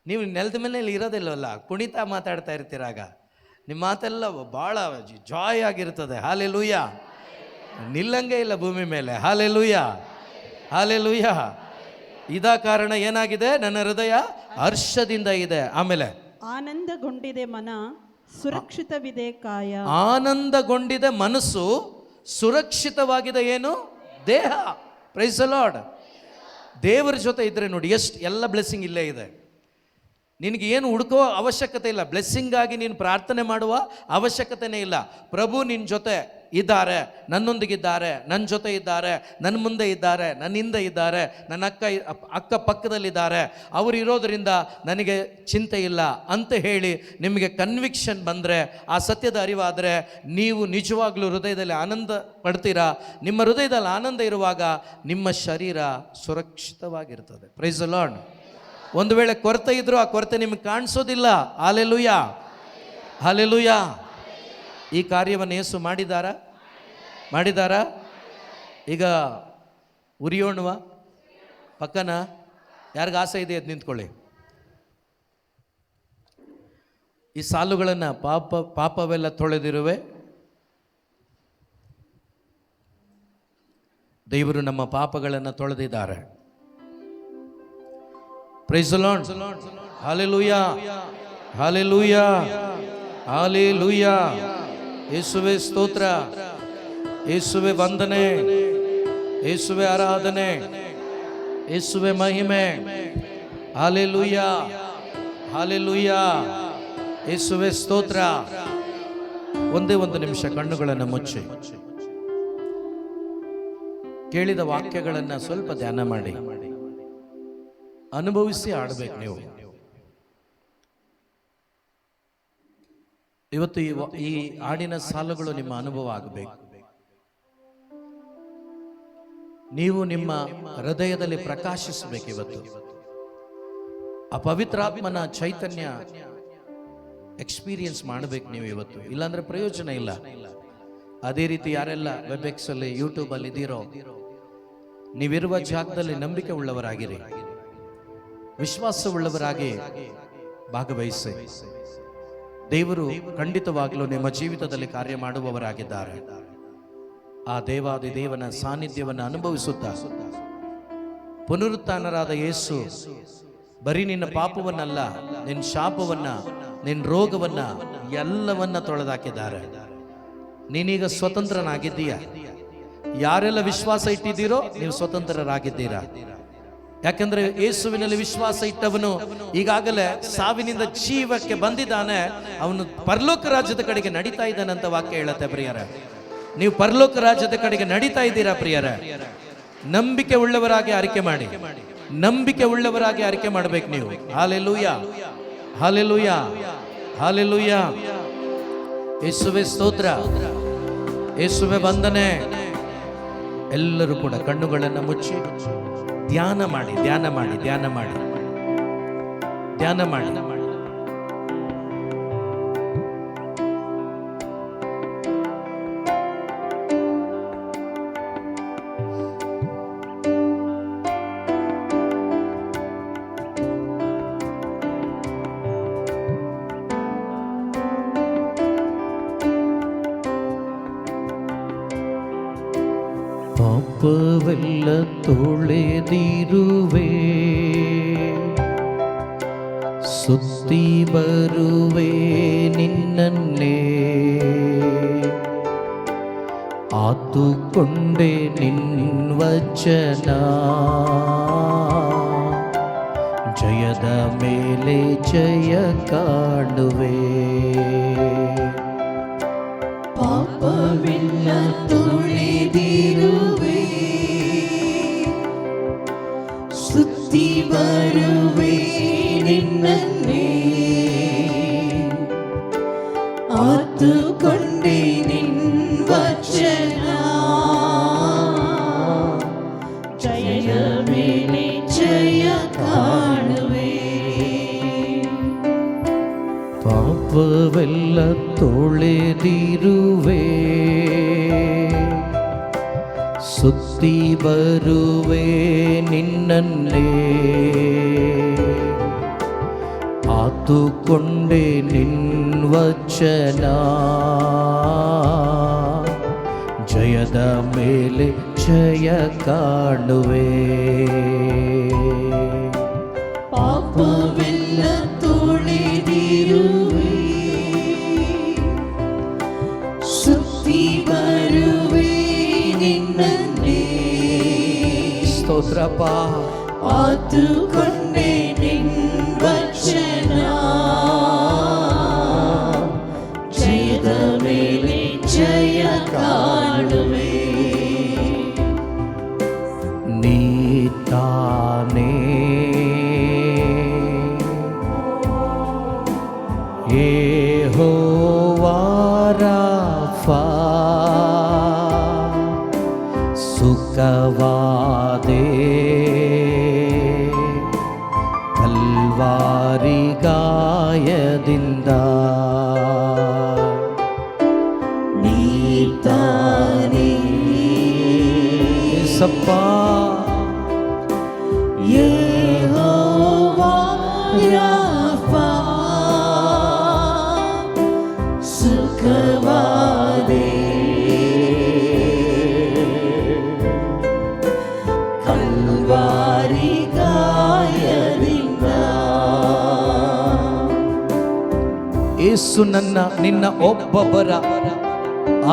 ನೀವು ನೆಲದ ಮೇಲೆ ಇರೋದಿಲ್ಲವಲ್ಲ, ಕುಣಿತಾ ಮಾತಾಡ್ತಾ ಇರ್ತೀರಾಗ ನಿಮ್ಮ ಮಾತೆಲ್ಲ ಭಾಳ ಜಾಯ್ ಆಗಿರ್ತದೆ. ಹಲ್ಲೆಲೂಯಾ. ನಿಲ್ಲಂಗೆ ಇಲ್ಲ ಭೂಮಿ ಮೇಲೆ. Hallelujah, hallelujah. ಇದ ಕಾರಣ ಏನಾಗಿದೆ, ನನ್ನ ಹೃದಯ ಹರ್ಷದಿಂದ ಇದೆ. ಆಮೇಲೆ ಆನಂದಗೊಂಡಿದೆ ಮನ, ಸುರಕ್ಷಿತವಿದೆ ಕಾಯ. ಆನಂದಗೊಂಡಿದೆ ಮನಸ್ಸು, ಸುರಕ್ಷಿತವಾಗಿದೆ ಏನು, ದೇಹ. Praise the lord. ದೇವರ ಜೊತೆ ಇದ್ರೆ ನೋಡಿ ಎಷ್ಟು ಎಲ್ಲ ಬ್ಲೆಸ್ಸಿಂಗ್ ಇಲ್ಲೇ ಇದೆ. ನಿನಗೆ ಏನು ಹುಡುಕೋ ಅವಶ್ಯಕತೆ ಇಲ್ಲ, ಬ್ಲೆಸ್ಸಿಂಗಾಗಿ ನೀನು ಪ್ರಾರ್ಥನೆ ಮಾಡುವ ಅವಶ್ಯಕತೆನೇ ಇಲ್ಲ. ಪ್ರಭು ನಿನ್ನ ಜೊತೆ ಇದ್ದಾರೆ, ನನ್ನೊಂದಿಗಿದ್ದಾರೆ, ನನ್ನ ಜೊತೆ ಇದ್ದಾರೆ, ನನ್ನ ಮುಂದೆ ಇದ್ದಾರೆ, ನನ್ನಿಂದ ಇದ್ದಾರೆ, ನನ್ನ ಅಕ್ಕ ಪಕ್ಕದಲ್ಲಿದ್ದಾರೆ, ಅವರು ಇರೋದರಿಂದ ನನಗೆ ಚಿಂತೆ ಇಲ್ಲ ಅಂತ ಹೇಳಿ ನಿಮಗೆ ಕನ್ವಿಕ್ಷನ್ ಬಂದರೆ, ಆ ಸತ್ಯದ ಅರಿವಾದರೆ, ನೀವು ನಿಜವಾಗ್ಲೂ ಹೃದಯದಲ್ಲಿ ಆನಂದ ಪಡ್ತೀರಾ. ನಿಮ್ಮ ಹೃದಯದಲ್ಲಿ ಆನಂದ ಇರುವಾಗ ನಿಮ್ಮ ಶರೀರ ಸುರಕ್ಷಿತವಾಗಿರ್ತದೆ. Price the lord. ಒಂದು ವೇಳೆ ಕೊರತೆ ಇದ್ರೂ ಆ ಕೊರತೆ ನಿಮಗೆ ಕಾಣಿಸೋದಿಲ್ಲ. Hallelujah, hallelujah. ಈ ಕಾರ್ಯವನ್ನು ಯೇಸು ಮಾಡಿದಾರಾ? ಈಗ ಉರಿಯೋಣವ ಪಕ್ಕನ ಯಾರಿಗ ಆಸೆ ಇದೆ ಅದು ನಿಂತ್ಕೊಳ್ಳಿ. ಈ ಸಾಲುಗಳನ್ನು ಪಾಪವೆಲ್ಲ ತೊಳೆದಿರುವೆ. ದೇವರು ನಮ್ಮ ಪಾಪಗಳನ್ನು ತೊಳೆದಿದ್ದಾರೆ. Praise the lord. Hallelujah, hallelujah, hallelujah. ಯೇಸುವೇ ಸ್ತೋತ್ರ, ಯೇಸುವೇ ವಂದನೆ, ಯೇಸುವೇ ಆರಾಧನೆ, ಯೇಸುವೇ ಮಹಿಮೆ. ಹಲ್ಲೆಲೂಯಾ, ಹಲ್ಲೆಲೂಯಾ, ಯೇಸುವೇ ಸ್ತೋತ್ರ. ಒಂದೇ ಒಂದು ನಿಮಿಷ ಕಣ್ಣುಗಳನ್ನು ಮುಚ್ಚಿ ಕೇಳಿದ ವಾಕ್ಯಗಳನ್ನು ಸ್ವಲ್ಪ ಧ್ಯಾನ ಮಾಡಿ ಅನುಭವಿಸಿ ಆಡಬೇಕು. ನೀವು ಇವತ್ತು ಈ ಹಾಡಿನ ಸಾಲುಗಳು ನಿಮ್ಮ ಅನುಭವ ಆಗಬೇಕು. ನೀವು ನಿಮ್ಮ ಹೃದಯದಲ್ಲಿ ಪ್ರಕಾಶಿಸಬೇಕು. ಇವತ್ತು ಆ ಪವಿತ್ರಾತ್ಮನ ಚೈತನ್ಯ ಎಕ್ಸ್ಪೀರಿಯನ್ಸ್ ಮಾಡಬೇಕು ನೀವು ಇವತ್ತು, ಇಲ್ಲಾಂದ್ರೆ ಪ್ರಯೋಜನ ಇಲ್ಲ. ಅದೇ ರೀತಿ ಯಾರೆಲ್ಲ ವೆಬ್ಎಕ್ಸ್ ಅಲ್ಲಿ, ಯೂಟ್ಯೂಬ್ ಅಲ್ಲಿ ಇದ್ದೀರೋ, ನೀವಿರುವ ಜಾಗದಲ್ಲಿ ನಂಬಿಕೆ ಉಳ್ಳವರಾಗಿರಿ, ವಿಶ್ವಾಸವುಳ್ಳವರಾಗಿ ಭಾಗವಹಿಸಿ. ದೇವರು ಖಂಡಿತವಾಗಲೂ ನಿಮ್ಮ ಜೀವಿತದಲ್ಲಿ ಕಾರ್ಯ ಮಾಡುವವರಾಗಿದ್ದಾರೆ. ಆ ದೇವಾದಿ ದೇವನ ಸಾನ್ನಿಧ್ಯವನ್ನು ಅನುಭವಿಸುತ್ತಾ ಪುನರುತ್ಥಾನರಾದ ಯೇಸು ಬರೀ ನಿನ್ನ ಪಾಪವನ್ನಲ್ಲ, ನಿನ್ನ ಶಾಪವನ್ನ, ನಿನ್ನ ರೋಗವನ್ನ ಎಲ್ಲವನ್ನ ತೊಳೆದಾಕಿದ್ದಾರೆ. ನೀನೀಗ ಸ್ವತಂತ್ರನಾಗಿದ್ದೀಯ. ಯಾರೆಲ್ಲ ವಿಶ್ವಾಸ ಇಟ್ಟಿದ್ದೀರೋ ನೀವು ಸ್ವತಂತ್ರರಾಗಿದ್ದೀರಾ. ಯಾಕಂದ್ರೆ ಯೇಸುವಿನಲ್ಲಿ ವಿಶ್ವಾಸ ಇಟ್ಟವನು ಈಗಾಗಲೇ ಸಾವಿನಿಂದ ಜೀವಕ್ಕೆ ಬಂದಿದ್ದಾನೆ. ಅವನು ಪರಲೋಕ ರಾಜ್ಯದ ಕಡೆಗೆ ನಡೀತಾ ಇದ್ದಾನಂತ ವಾಕ್ಯ ಹೇಳುತ್ತೆ. ಪ್ರಿಯರ, ನೀವು ಪರಲೋಕ ರಾಜ್ಯದ ಕಡೆಗೆ ನಡೀತಾ ಇದ್ದೀರಾ. ಪ್ರಿಯರ, ನಂಬಿಕೆ ಉಳ್ಳವರಾಗಿ ಆರಿಕೆ ಮಾಡಿ, ನಂಬಿಕೆ ಉಳ್ಳವರಾಗಿ ಆರಿಕೆ ಮಾಡಬೇಕು ನೀವು. Hallelujah, hallelujah, hallelujah. ಯೇಸುವೇ ಸ್ತೋತ್ರ, ಯೇಸುವೇ ವಂದನೆ. ಎಲ್ಲರೂ ಕೂಡ ಕಣ್ಣುಗಳನ್ನು ಮುಚ್ಚಿ ಧ್ಯಾನ ಮಾಡಿ, ಧ್ಯಾನ ಮಾಡಿ, ಧ್ಯಾನ ಮಾಡಿ, ಧ್ಯಾನ ಮಾಡಿ. ಪಾಪವೆಲ್ಲ ತೊಳೆದಿರುವೆ, ಸುತ್ತಿ ಬರುವೆ ನಿನ್ನನ್ನೇ, ಆತುಕೊಂಡೆ ನಿನ್ವಚನ, ಜಯದ ಮೇಲೆ ಜಯ ಕಾಣುವೆ. ಪಾಪವೆಲ್ಲ ತೊಳೆದಿರುವೆ, ಸುತ್ತಿ ಬರುವೆ ನಿನ್ನನ್ನೇ, ಆತುಕೊಂಡೆ ನಿನ್ವಚನ, ಜಯ ಮೇಲೆ ಜಯ ಕಾಣುವೆ. ಪಾಪವೆಲ್ಲ ತೊಳೆದಿರುವೆ, ಸುತ್ತಿ ಬರುವೆ ನಿನ್ನನ್ನೇ, ಆತುಕೊಂಡೆ ನಿನ್ವಚನ, ಜಯದ ಮೇಲೆ ಜಯ ಕಾಣುವೆ. ಕಾದುಕೊಂಡೆ ನಿನ್ ವಚನ ಜಯದ ಮೇಲೆ ಜಯ ಕಾಣುವೆ ನೀ ತಾನೇ ಯೆಹೋವಾ ರಾಫಾ ಸುಖವಾದೆ ಕಲ್ವಾರಿ ಗಾಯದಿಂದ ನೀ ತಾನೇ ಸಪ್ಪ ಯೆಹೋವಾ ರಾಫಾ ಸುಖವಾದೆ ಕಲ್ವಾರಿ ಗಾಯದಿಂದ ಯೇಸು ನಿನ್ನ ಒಬ್ಬೊಬ್ಬರ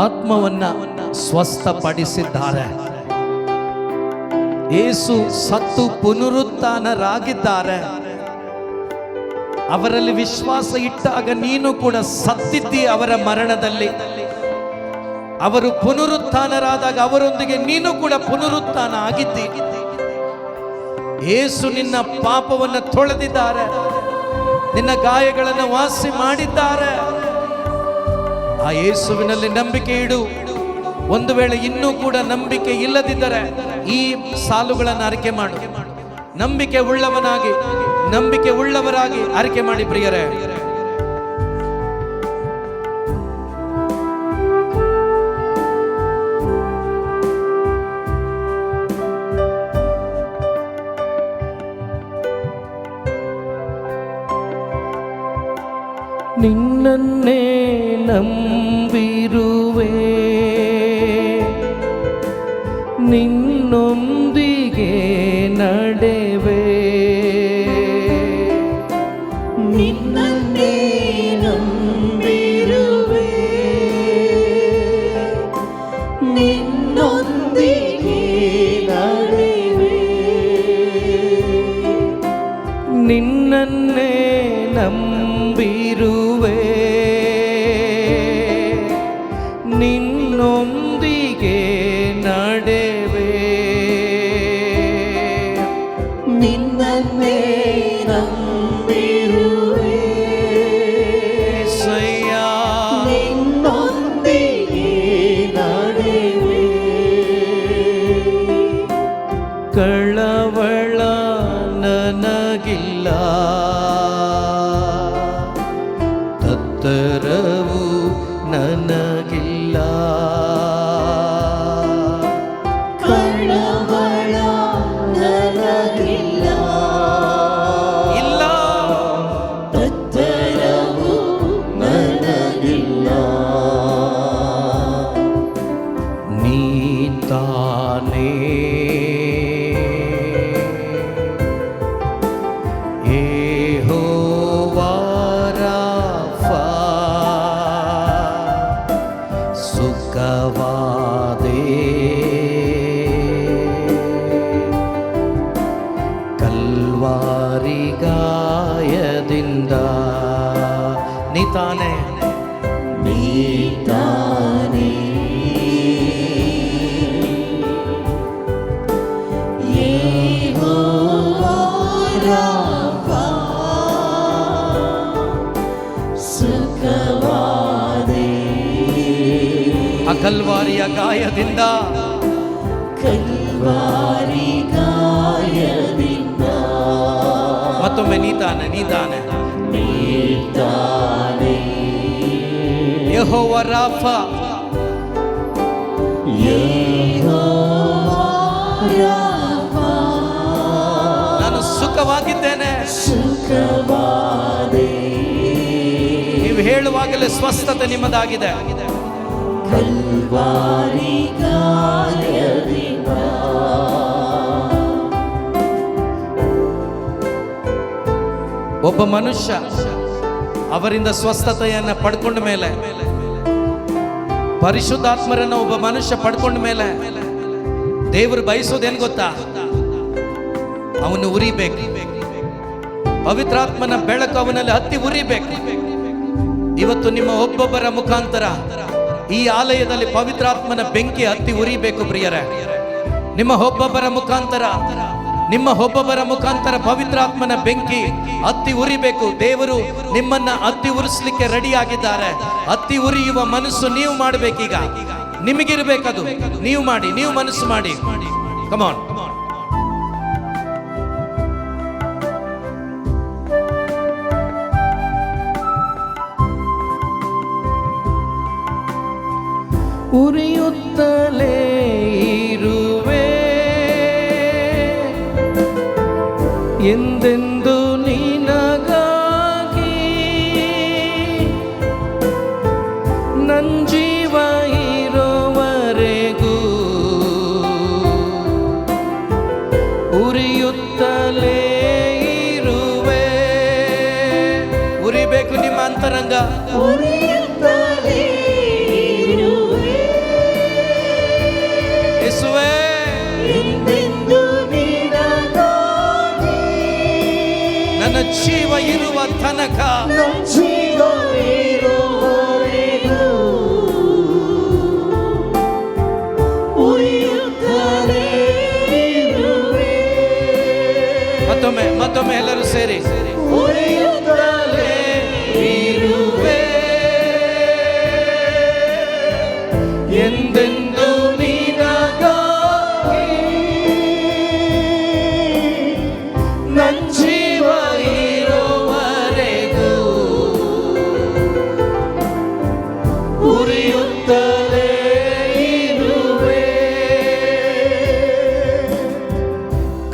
ಆತ್ಮವನ್ನ ಸ್ವಸ್ಥಪಡಿಸಿದ್ದಾರೆ. ಯೇಸು ಸತ್ತು ಪುನರುತ್ಥಾನರಾಗಿದ್ದಾರೆ. ಅವರಲ್ಲಿ ವಿಶ್ವಾಸ ಇಟ್ಟಾಗ ನೀನು ಕೂಡ ಸತ್ತಿದ್ದಿ ಅವರ ಮರಣದಲ್ಲಿ. ಅವರು ಪುನರುತ್ಥಾನರಾದಾಗ ಅವರೊಂದಿಗೆ ನೀನು ಕೂಡ ಪುನರುತ್ಥಾನ ಆಗಿದ್ದಿ. ಯೇಸು ನಿನ್ನ ಪಾಪವನ್ನು ತೊಳೆದಿದ್ದಾರೆ, ನಿನ್ನ ಗಾಯಗಳನ್ನು ವಾಸಿ ಮಾಡಿದ್ದಾರೆ. ಆ ಯೇಸುವಿನಲ್ಲಿ ನಂಬಿಕೆ ಇಡು. ಒಂದು ವೇಳೆ ಇನ್ನೂ ಕೂಡ ನಂಬಿಕೆ ಇಲ್ಲದಿದ್ದರೆ ಈ ಸಾಲುಗಳನ್ನು ಅರಿಕೆ ಮಾಡು. ನಂಬಿಕೆ ಉಳ್ಳವರಾಗಿ ಅರಿಕೆ ಮಾಡಿ ಪ್ರಿಯರೇ. ನಿನ್ನನ್ನೇ ನಂಬಿರುವೆ, ನಿನ್ನೊಂದಿಗೆ ನಡೆವೆ. ನಿನ್ನನ್ನೇ ನಂಬಿರುವೆ, ನಿನ್ನೊಂದಿಗೆ ನಡೆವೆ. ನಿನ್ನನ್ನೇ ನಂಬಿರುವೆ, ನಿನ್ನೊಂದಿಗೆ ನಡೆವೆ. ನಿನ್ನನ್ನೇ ನಂಬಿರುವೆ, ಸಯ್ಯ ನಿನ್ನೊಂದಿಗೆ ನಡೆವೆ. ಕಳವಳ ನನಗಿಲ್ಲ, ತತ್ತರವು ನನಗಿಲ್ಲ. ಕಳವಳ ನನಗಿಲ್ಲ, ಇಲ್ಲ ತತ್ತರವು ನನಗಿಲ್ಲ. ನೀ ತಾನೇ ಯೆಹೋವಾ ರಾಫಾ ಸುಖವಾದೆ ಕಲ್ವಾರಿ ಗಾಯದಿಂದ. ನೀ ತಾನೇ ನೀ ತಾನೇ ಯೆಹೋವಾ ರಾಫಾ ಸುಖವಾದೆ ಆ ಕಲ್ವಾರಿಯ ಗಾಯದಿಂದ. ಕಲ್ವಾರಿ ಗಾಯದಿಂದ. ಮತ್ತೊಮ್ಮೆ ನೀ ತಾನೇ ನೀ ತಾನೇ ಯೆಹೋವಾ ರಾಫಾ ಯೆಹೋವಾ ರಾಫಾ ನಾನು ಸುಖವಾಗಿದ್ದೇನೆ. ಸುಖವಾದೆ ನೀವು ಹೇಳುವಾಗಲೇ ಸ್ವಸ್ಥತೆ ನಿಮ್ಮದಾಗಿದೆ. ಕಲ್ವಾರಿ ಗಾಯದಿಂದ. ಒಬ್ಬ ಮನುಷ್ಯ ಅವರಿಂದ ಸ್ವಸ್ಥತೆಯನ್ನು ಪಡ್ಕೊಂಡ ಮೇಲೆ, ಪರಿಶುದ್ಧಾತ್ಮರನ್ನು ಒಬ್ಬ ಮನುಷ್ಯ ಪಡ್ಕೊಂಡ ಮೇಲೆ ದೇವರು ಬಯಸೋದೇನು ಗೊತ್ತಾ? ಅವನು ಉರಿಬೇಕು. ಪವಿತ್ರಾತ್ಮನ ಬೆಳಕು ಅವನಲ್ಲಿ ಹತ್ತಿ ಉರಿಬೇಕು. ಇವತ್ತು ನಿಮ್ಮ ಒಬ್ಬೊಬ್ಬರ ಮುಖಾಂತರ ಈ ಆಲಯದಲ್ಲಿ ಪವಿತ್ರಾತ್ಮನ ಬೆಂಕಿ ಹತ್ತಿ ಉರಿಬೇಕು ಪ್ರಿಯರೇ. ನಿಮ್ಮ ಒಬ್ಬೊಬ್ಬರ ಮುಖಾಂತರ ಪವಿತ್ರಾತ್ಮನ ಬೆಂಕಿ ಹತ್ತಿ ಉರಿಬೇಕು. ದೇವರು ನಿಮ್ಮನ್ನ ಹತ್ತಿ ಉರಿಸಲಿಕ್ಕೆ ರೆಡಿ ಆಗಿದ್ದಾರೆ. ಹತ್ತಿ ಉರಿಯುವ ಮನಸ್ಸು ನೀವು ಮಾಡಬೇಕೀಗ. ನಿಮಗಿರ್ಬೇಕದು. ನೀವು ಮಾಡಿ, ನೀವು ಮನಸ್ಸು ಮಾಡಿ. ಕಮಾನ್. ಉರಿಯುತ್ತಲೇ ಇರುವೆ ಎಂದೆಂದು ನಿನಗಾಗಿ, ನನ್ ಜೀವ ಇರುವವರೆಗೂ ಉರಿಯುತ್ತಲೇ ಇರುವೆ. ಉರಿಬೇಕು ನಿಮ್ಮ ಅಂತರಂಗ. ನನ್ನ ಜೀವ ಇರುವ ತನಕ ಮತ್ತೊಮ್ಮೆ ಎಲ್ಲರೂ ಸೇರಿ ಇರುವೆ ಎಂದೆಂದು ನಿನಗಾಗಿ, ನನ್ ಜೀವ ಇರುವವರೆಗೂ ಉರಿಯುತ್ತಲೇ ಇರುವೆ.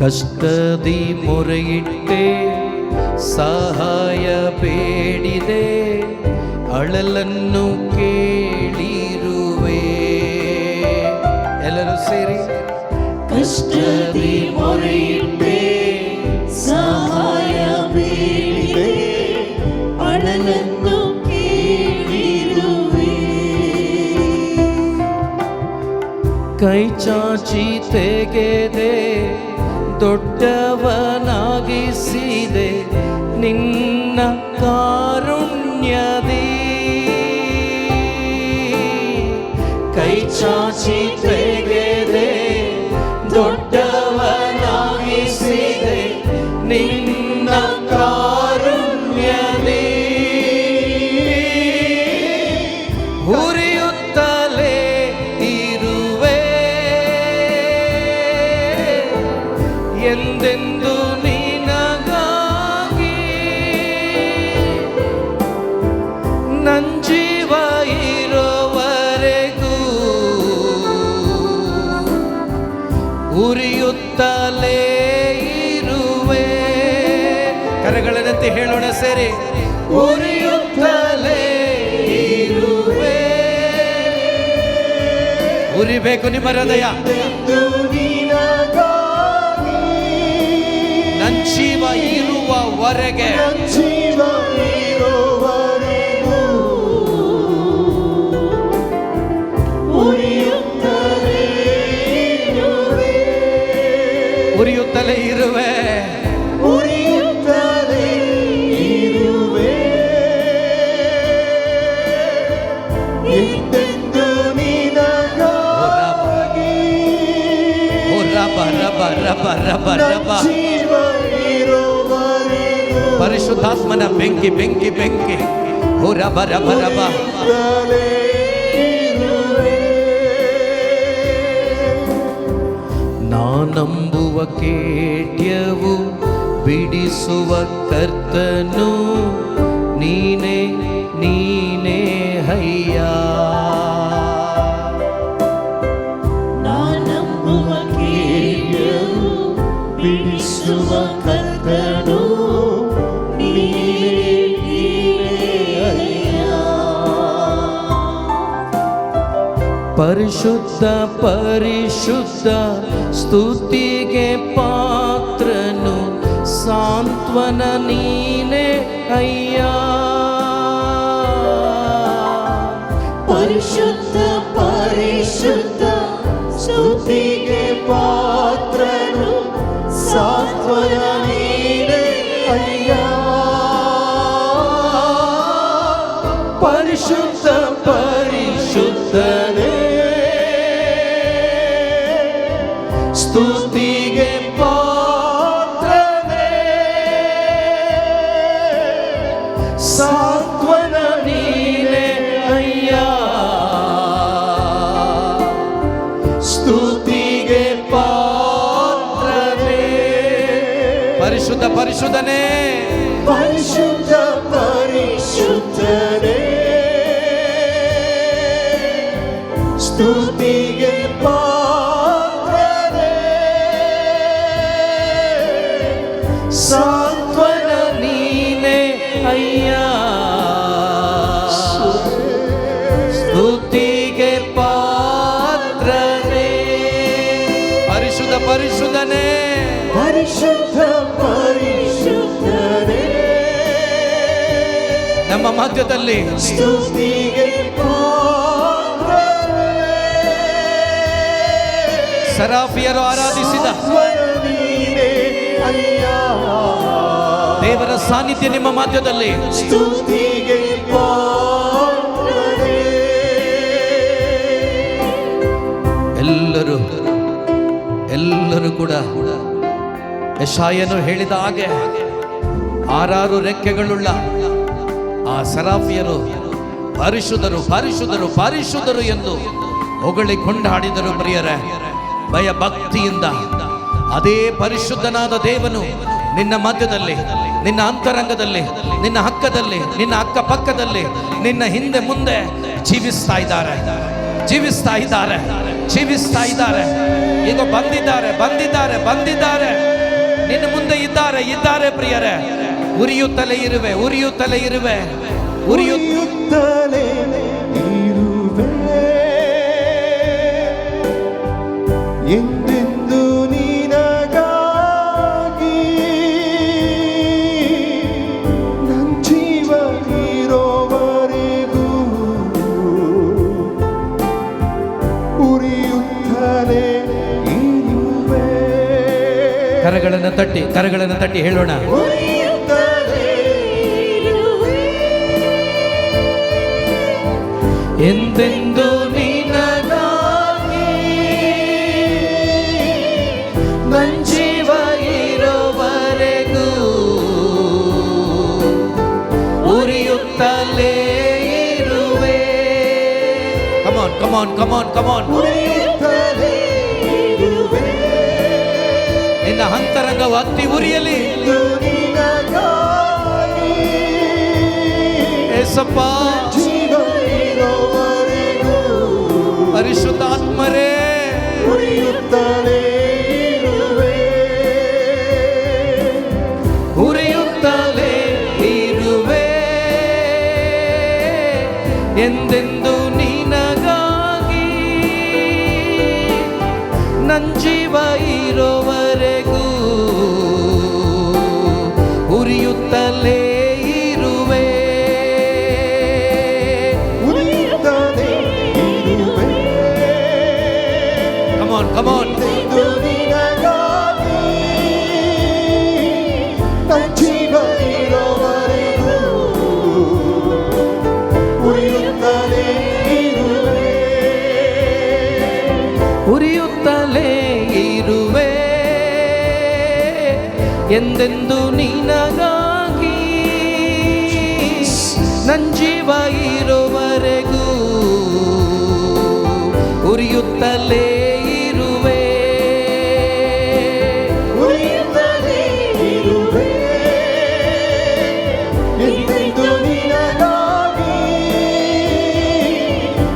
ಕಷ್ಟದಿ ಮೊರೆಯಿಟ್ಟೆ, ಸಹಾಯ ಬೇಡಿದೆ, ಅಳಲನ್ನು ಕೇಳಿರುವೆ. ಎಲ್ಲರೂ ಸೇರಿ ಕಷ್ಟದಿ ಮೊರೆಯಿಟ್ಟೆ, ಸಹಾಯ ಬೇಡಿದೆ, ಅಳಲನ್ನು ಕೇಳಿರುವೆ. ಕೈ ಚಾಚಿ ತೆಗೆದೆ, ದೊಡ್ಡವನಾಗಿಸಿದೆ ನಿನ್ನ ಕಾರುಣ್ಯದಿ. ಕೈ ಚಾಚಿ ತೆಗೆದೆ, ದೊಡ್ಡವನಾಗಿಸಿದೆ ನಿನ್ನ ಕಾರುಣ್ಯದಿ. ಉರಿಯುತ್ತಲೇ ಇರುವೆ ಎಂದೆಂದು ನಿನಗಾಗಿ, ನನ್ ಜೀವ ಇರುವವರೆಗೂ ಉರಿಯುತ್ತಲೇ ಇರುವೆ. ಕರಗಳನ್ನಂತೆ ಹೇಳೋಣ ಸೇರಿ, ಉರಿಯುತ್ತಲೇ ಇರುವೆ. ಉರಿಬೇಕು ನಿಮ್ಮ ಹೃದಯ. ನನ್ ಜೀವ ಇರುವವರೆಗೆ ಉರಿಯುತ್ತಲೇ ಇರುವೆ. ಪರಿಶುದ್ಧಾತ್ಮನ ಬೆಂಕಿ ಬೆಂಕಿ ಬೆಂಕಿ. ರಬ ರಬ ರಬ. ನಾನಂಬುವ ಕೇಟ್ಯವು ಬಿಡಿಸುವ ಕರ್ತನು ನೀನೇ, ನೀನೇ ಅಯ್ಯ. ನಾನಂಬುವ ಕೇಳ್ಯವು ಬಿಡಿಸುವ ಕರ್ತನು ನೀನೇ, ನೀನೇ ಅಯ್ಯ. ಪರಿಶುದ್ಧ ಪರಿಶುದ್ಧ ಸ್ತುತಿಗೆ ಪಾತ್ರನು ಸಾಂತ್ವನ ನೀನೇ ಅಯ್ಯ. ಪರಿಶುದ್ಧ ಪರಿಶುದ್ಧ ಸ್ತುತಿಗೆ ಪಾತ್ರನು ಸಾಂತ್ವನ ಅಯ್ಯ ಪರಿಶುದ್ಧ ಪರಿಶುದ್ಧನೇ ಸ್ತುತಿಗೆ ಪಾತ್ರನೇ ಸಾಂತ್ವನ ನೀನೇ ಅಯ್ಯ ಸ್ತುತಿಗೆ ಪಾತ್ರನೇ ಪರಿಶುದ್ಧ ಪರಿಶುದ್ಧನೇ ಪರಿಶುದ್ಧ ಪರಿಶುದ್ಧನೇ ಸ್ತುತಿಗೆ ಪಾತ್ರನೇ ಸಾಂತ್ವನ ನೀನೇ ಅಯ್ಯ ಸ್ತುತಿಗೆ ಪಾತ್ರನೇ ಪರಿಶುದ್ಧ ಪರಿಶುದ್ಧನೇ ಪರಿಶುದ್ಧ ಪರಿಶುದ್ಧನೇ ನಮ್ಮ ಮಧ್ಯದಲ್ಲಿ ಸ್ತುತಿಗೆ ಪಾತ್ರನೇ ಸರಾಫಿಯರು ಆರಾಧಿಸಿದ ನೀನೇ ಅಯ್ಯ ದೇವರ ಸಾನ್ನಿಧ್ಯ ನಿಮ್ಮ ಮಧ್ಯದಲ್ಲಿ ಸ್ತುತಿಗೆ ಪಾತ್ರನೇ ಎಲ್ಲರೂ ಕೂಡ ಯೆಶಾಯನು ಹೇಳಿದ ಹಾಗೆ 6 ರೆಕ್ಕೆಗಳುಳ್ಳ ಆ ಸರಾಫಿಯರು ಪರಿಶುದ್ಧರು ಪರಿಶುದ್ಧರು ಪರಿಶುದ್ಧರು ಎಂದು ಹೊಗಳಿ ಕೊಂಡಾಡಿದರು ಪ್ರಿಯರೇ. ಭಯ ಭಕ್ತಿಯಿಂದ ಅದೇ ಪರಿಶುದ್ಧನಾದ ದೇವನು ನಿನ್ನ ಮಧ್ಯದಲ್ಲಿ, ನಿನ್ನ ಅಂತರಂಗದಲ್ಲಿ, ನಿನ್ನ ಹಕ್ಕದಲ್ಲಿ, ನಿನ್ನ ಅಕ್ಕಪಕ್ಕದಲ್ಲಿ, ನಿನ್ನ ಹಿಂದೆ ಮುಂದೆ ಜೀವಿಸ್ತಾ ಇದ್ದಾರೆ, ಜೀವಿಸ್ತಾ ಇದ್ದಾರೆ, ಜೀವಿಸ್ತಾ ಇದ್ದಾರೆ. ಈಗ ಬಂದಿದ್ದಾರೆ ಬಂದಿದ್ದಾರೆ ಬಂದಿದ್ದಾರೆ, ನಿನ್ನ ಮುಂದೆ ಇದ್ದಾರೆ ಇದ್ದಾರೆ ಪ್ರಿಯರೇ. ಉರಿಯುತ್ತಲೇ ಇರುವೆ ಉರಿಯುತ್ತಲೇ ಇರುವೆ ಉರಿಯುತ್ತಲೇ ಇರುವೆ ಎಂದೆಂದು ನಿನಗಾಗಿ ನನ್ನ ಜೀವ ಇರೋವರೆಗೂ ಉರಿಯುತ್ತಲೇ ಇರುವೆ. ಕರಗಳನ್ನು ತಟ್ಟಿ ಹೇಳೋಣ. ಎಂದೆಂದು ನಿನಗಾಗಿ ನನ್ ಜೀವ ಇರೋವರೆಗೂ ಉರಿಯುತ್ತಲೇ ಇರುವೆ. ಕಮಾನ್ ಕಮಾನ್ ಕಮಾನ್ ಕಮಾನ್. ಉರಿಯುತ್ತಲೇ ಇರುವೆ ನಿನ್ನ ಅಂತರಂಗವು ಹತ್ತಿ ಉರಿಯಲಿ. ನಿನಗಾಗಿ ಏಸಪ್ಪ ಪರಿಶುದ್ಧಾತ್ಮರೇ ಉರಿಯುತ್ತಲೇ ಇರುವೆ ಉರಿಯುತ್ತಲೇ ಇರುವೆ ಎಂದೆಂದು ನಿನಗಾಗಿ ನನ್ ಜೀವ ಇರೋವರೆಗೂ ಉರಿಯುತ್ತಲೇ ಇರುವೆ. ಉರಿಯುತ್ತಲೇ ಇರುವೆ Come on. ನಿನಗಾಗಿ ನನ್ನ ಜೀವ ಇರೋವರೆಗೂ ಉರಿಯುತ್ತಲೇ ಇರುವೆ ಉರಿಯುತ್ತಲೇ ಇರುವೆ ಎಂದೆಂದು ನಿನಗಾಗಿ ನನ್ ಜೀವ ಇರುವವರೆಗೂ ಉರಿಯುತ್ತಲೇ ಇರುವೆ ಉರಿಯುತ್ತಲೇ ಇರುವೆ ಎಂದೆಂದು ನಿನಗಾಗಿ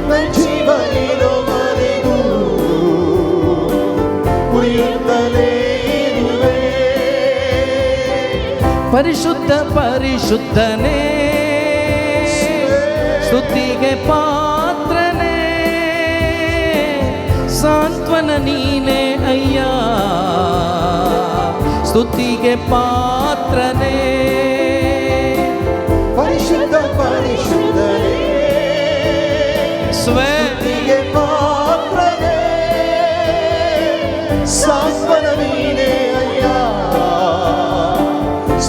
ನನ್ನ ಜೀವ ಇರೋವರೆಗೂ ಉರಿಯುತ್ತಲೇ ಇರುವೆ. ಪರಿಶುದ್ಧ ಪರಿಶುದ್ಧನೇ ಸ್ತುತಿಗೆ ಪಾತ್ರನೇ ಸಾಂತ್ವನ ನೀನೇ ಅಯ್ಯ ಸ್ತುತಿಗೆ ಪಾತ್ರನೇ. ಪರಿಶುದ್ಧ ಪರಿಶುದ್ಧನೇ ಸ್ತುತಿಗೆ ಪಾತ್ರನೇ ಸಾಂತ್ವನ ನೀನೇ ಅಯ್ಯ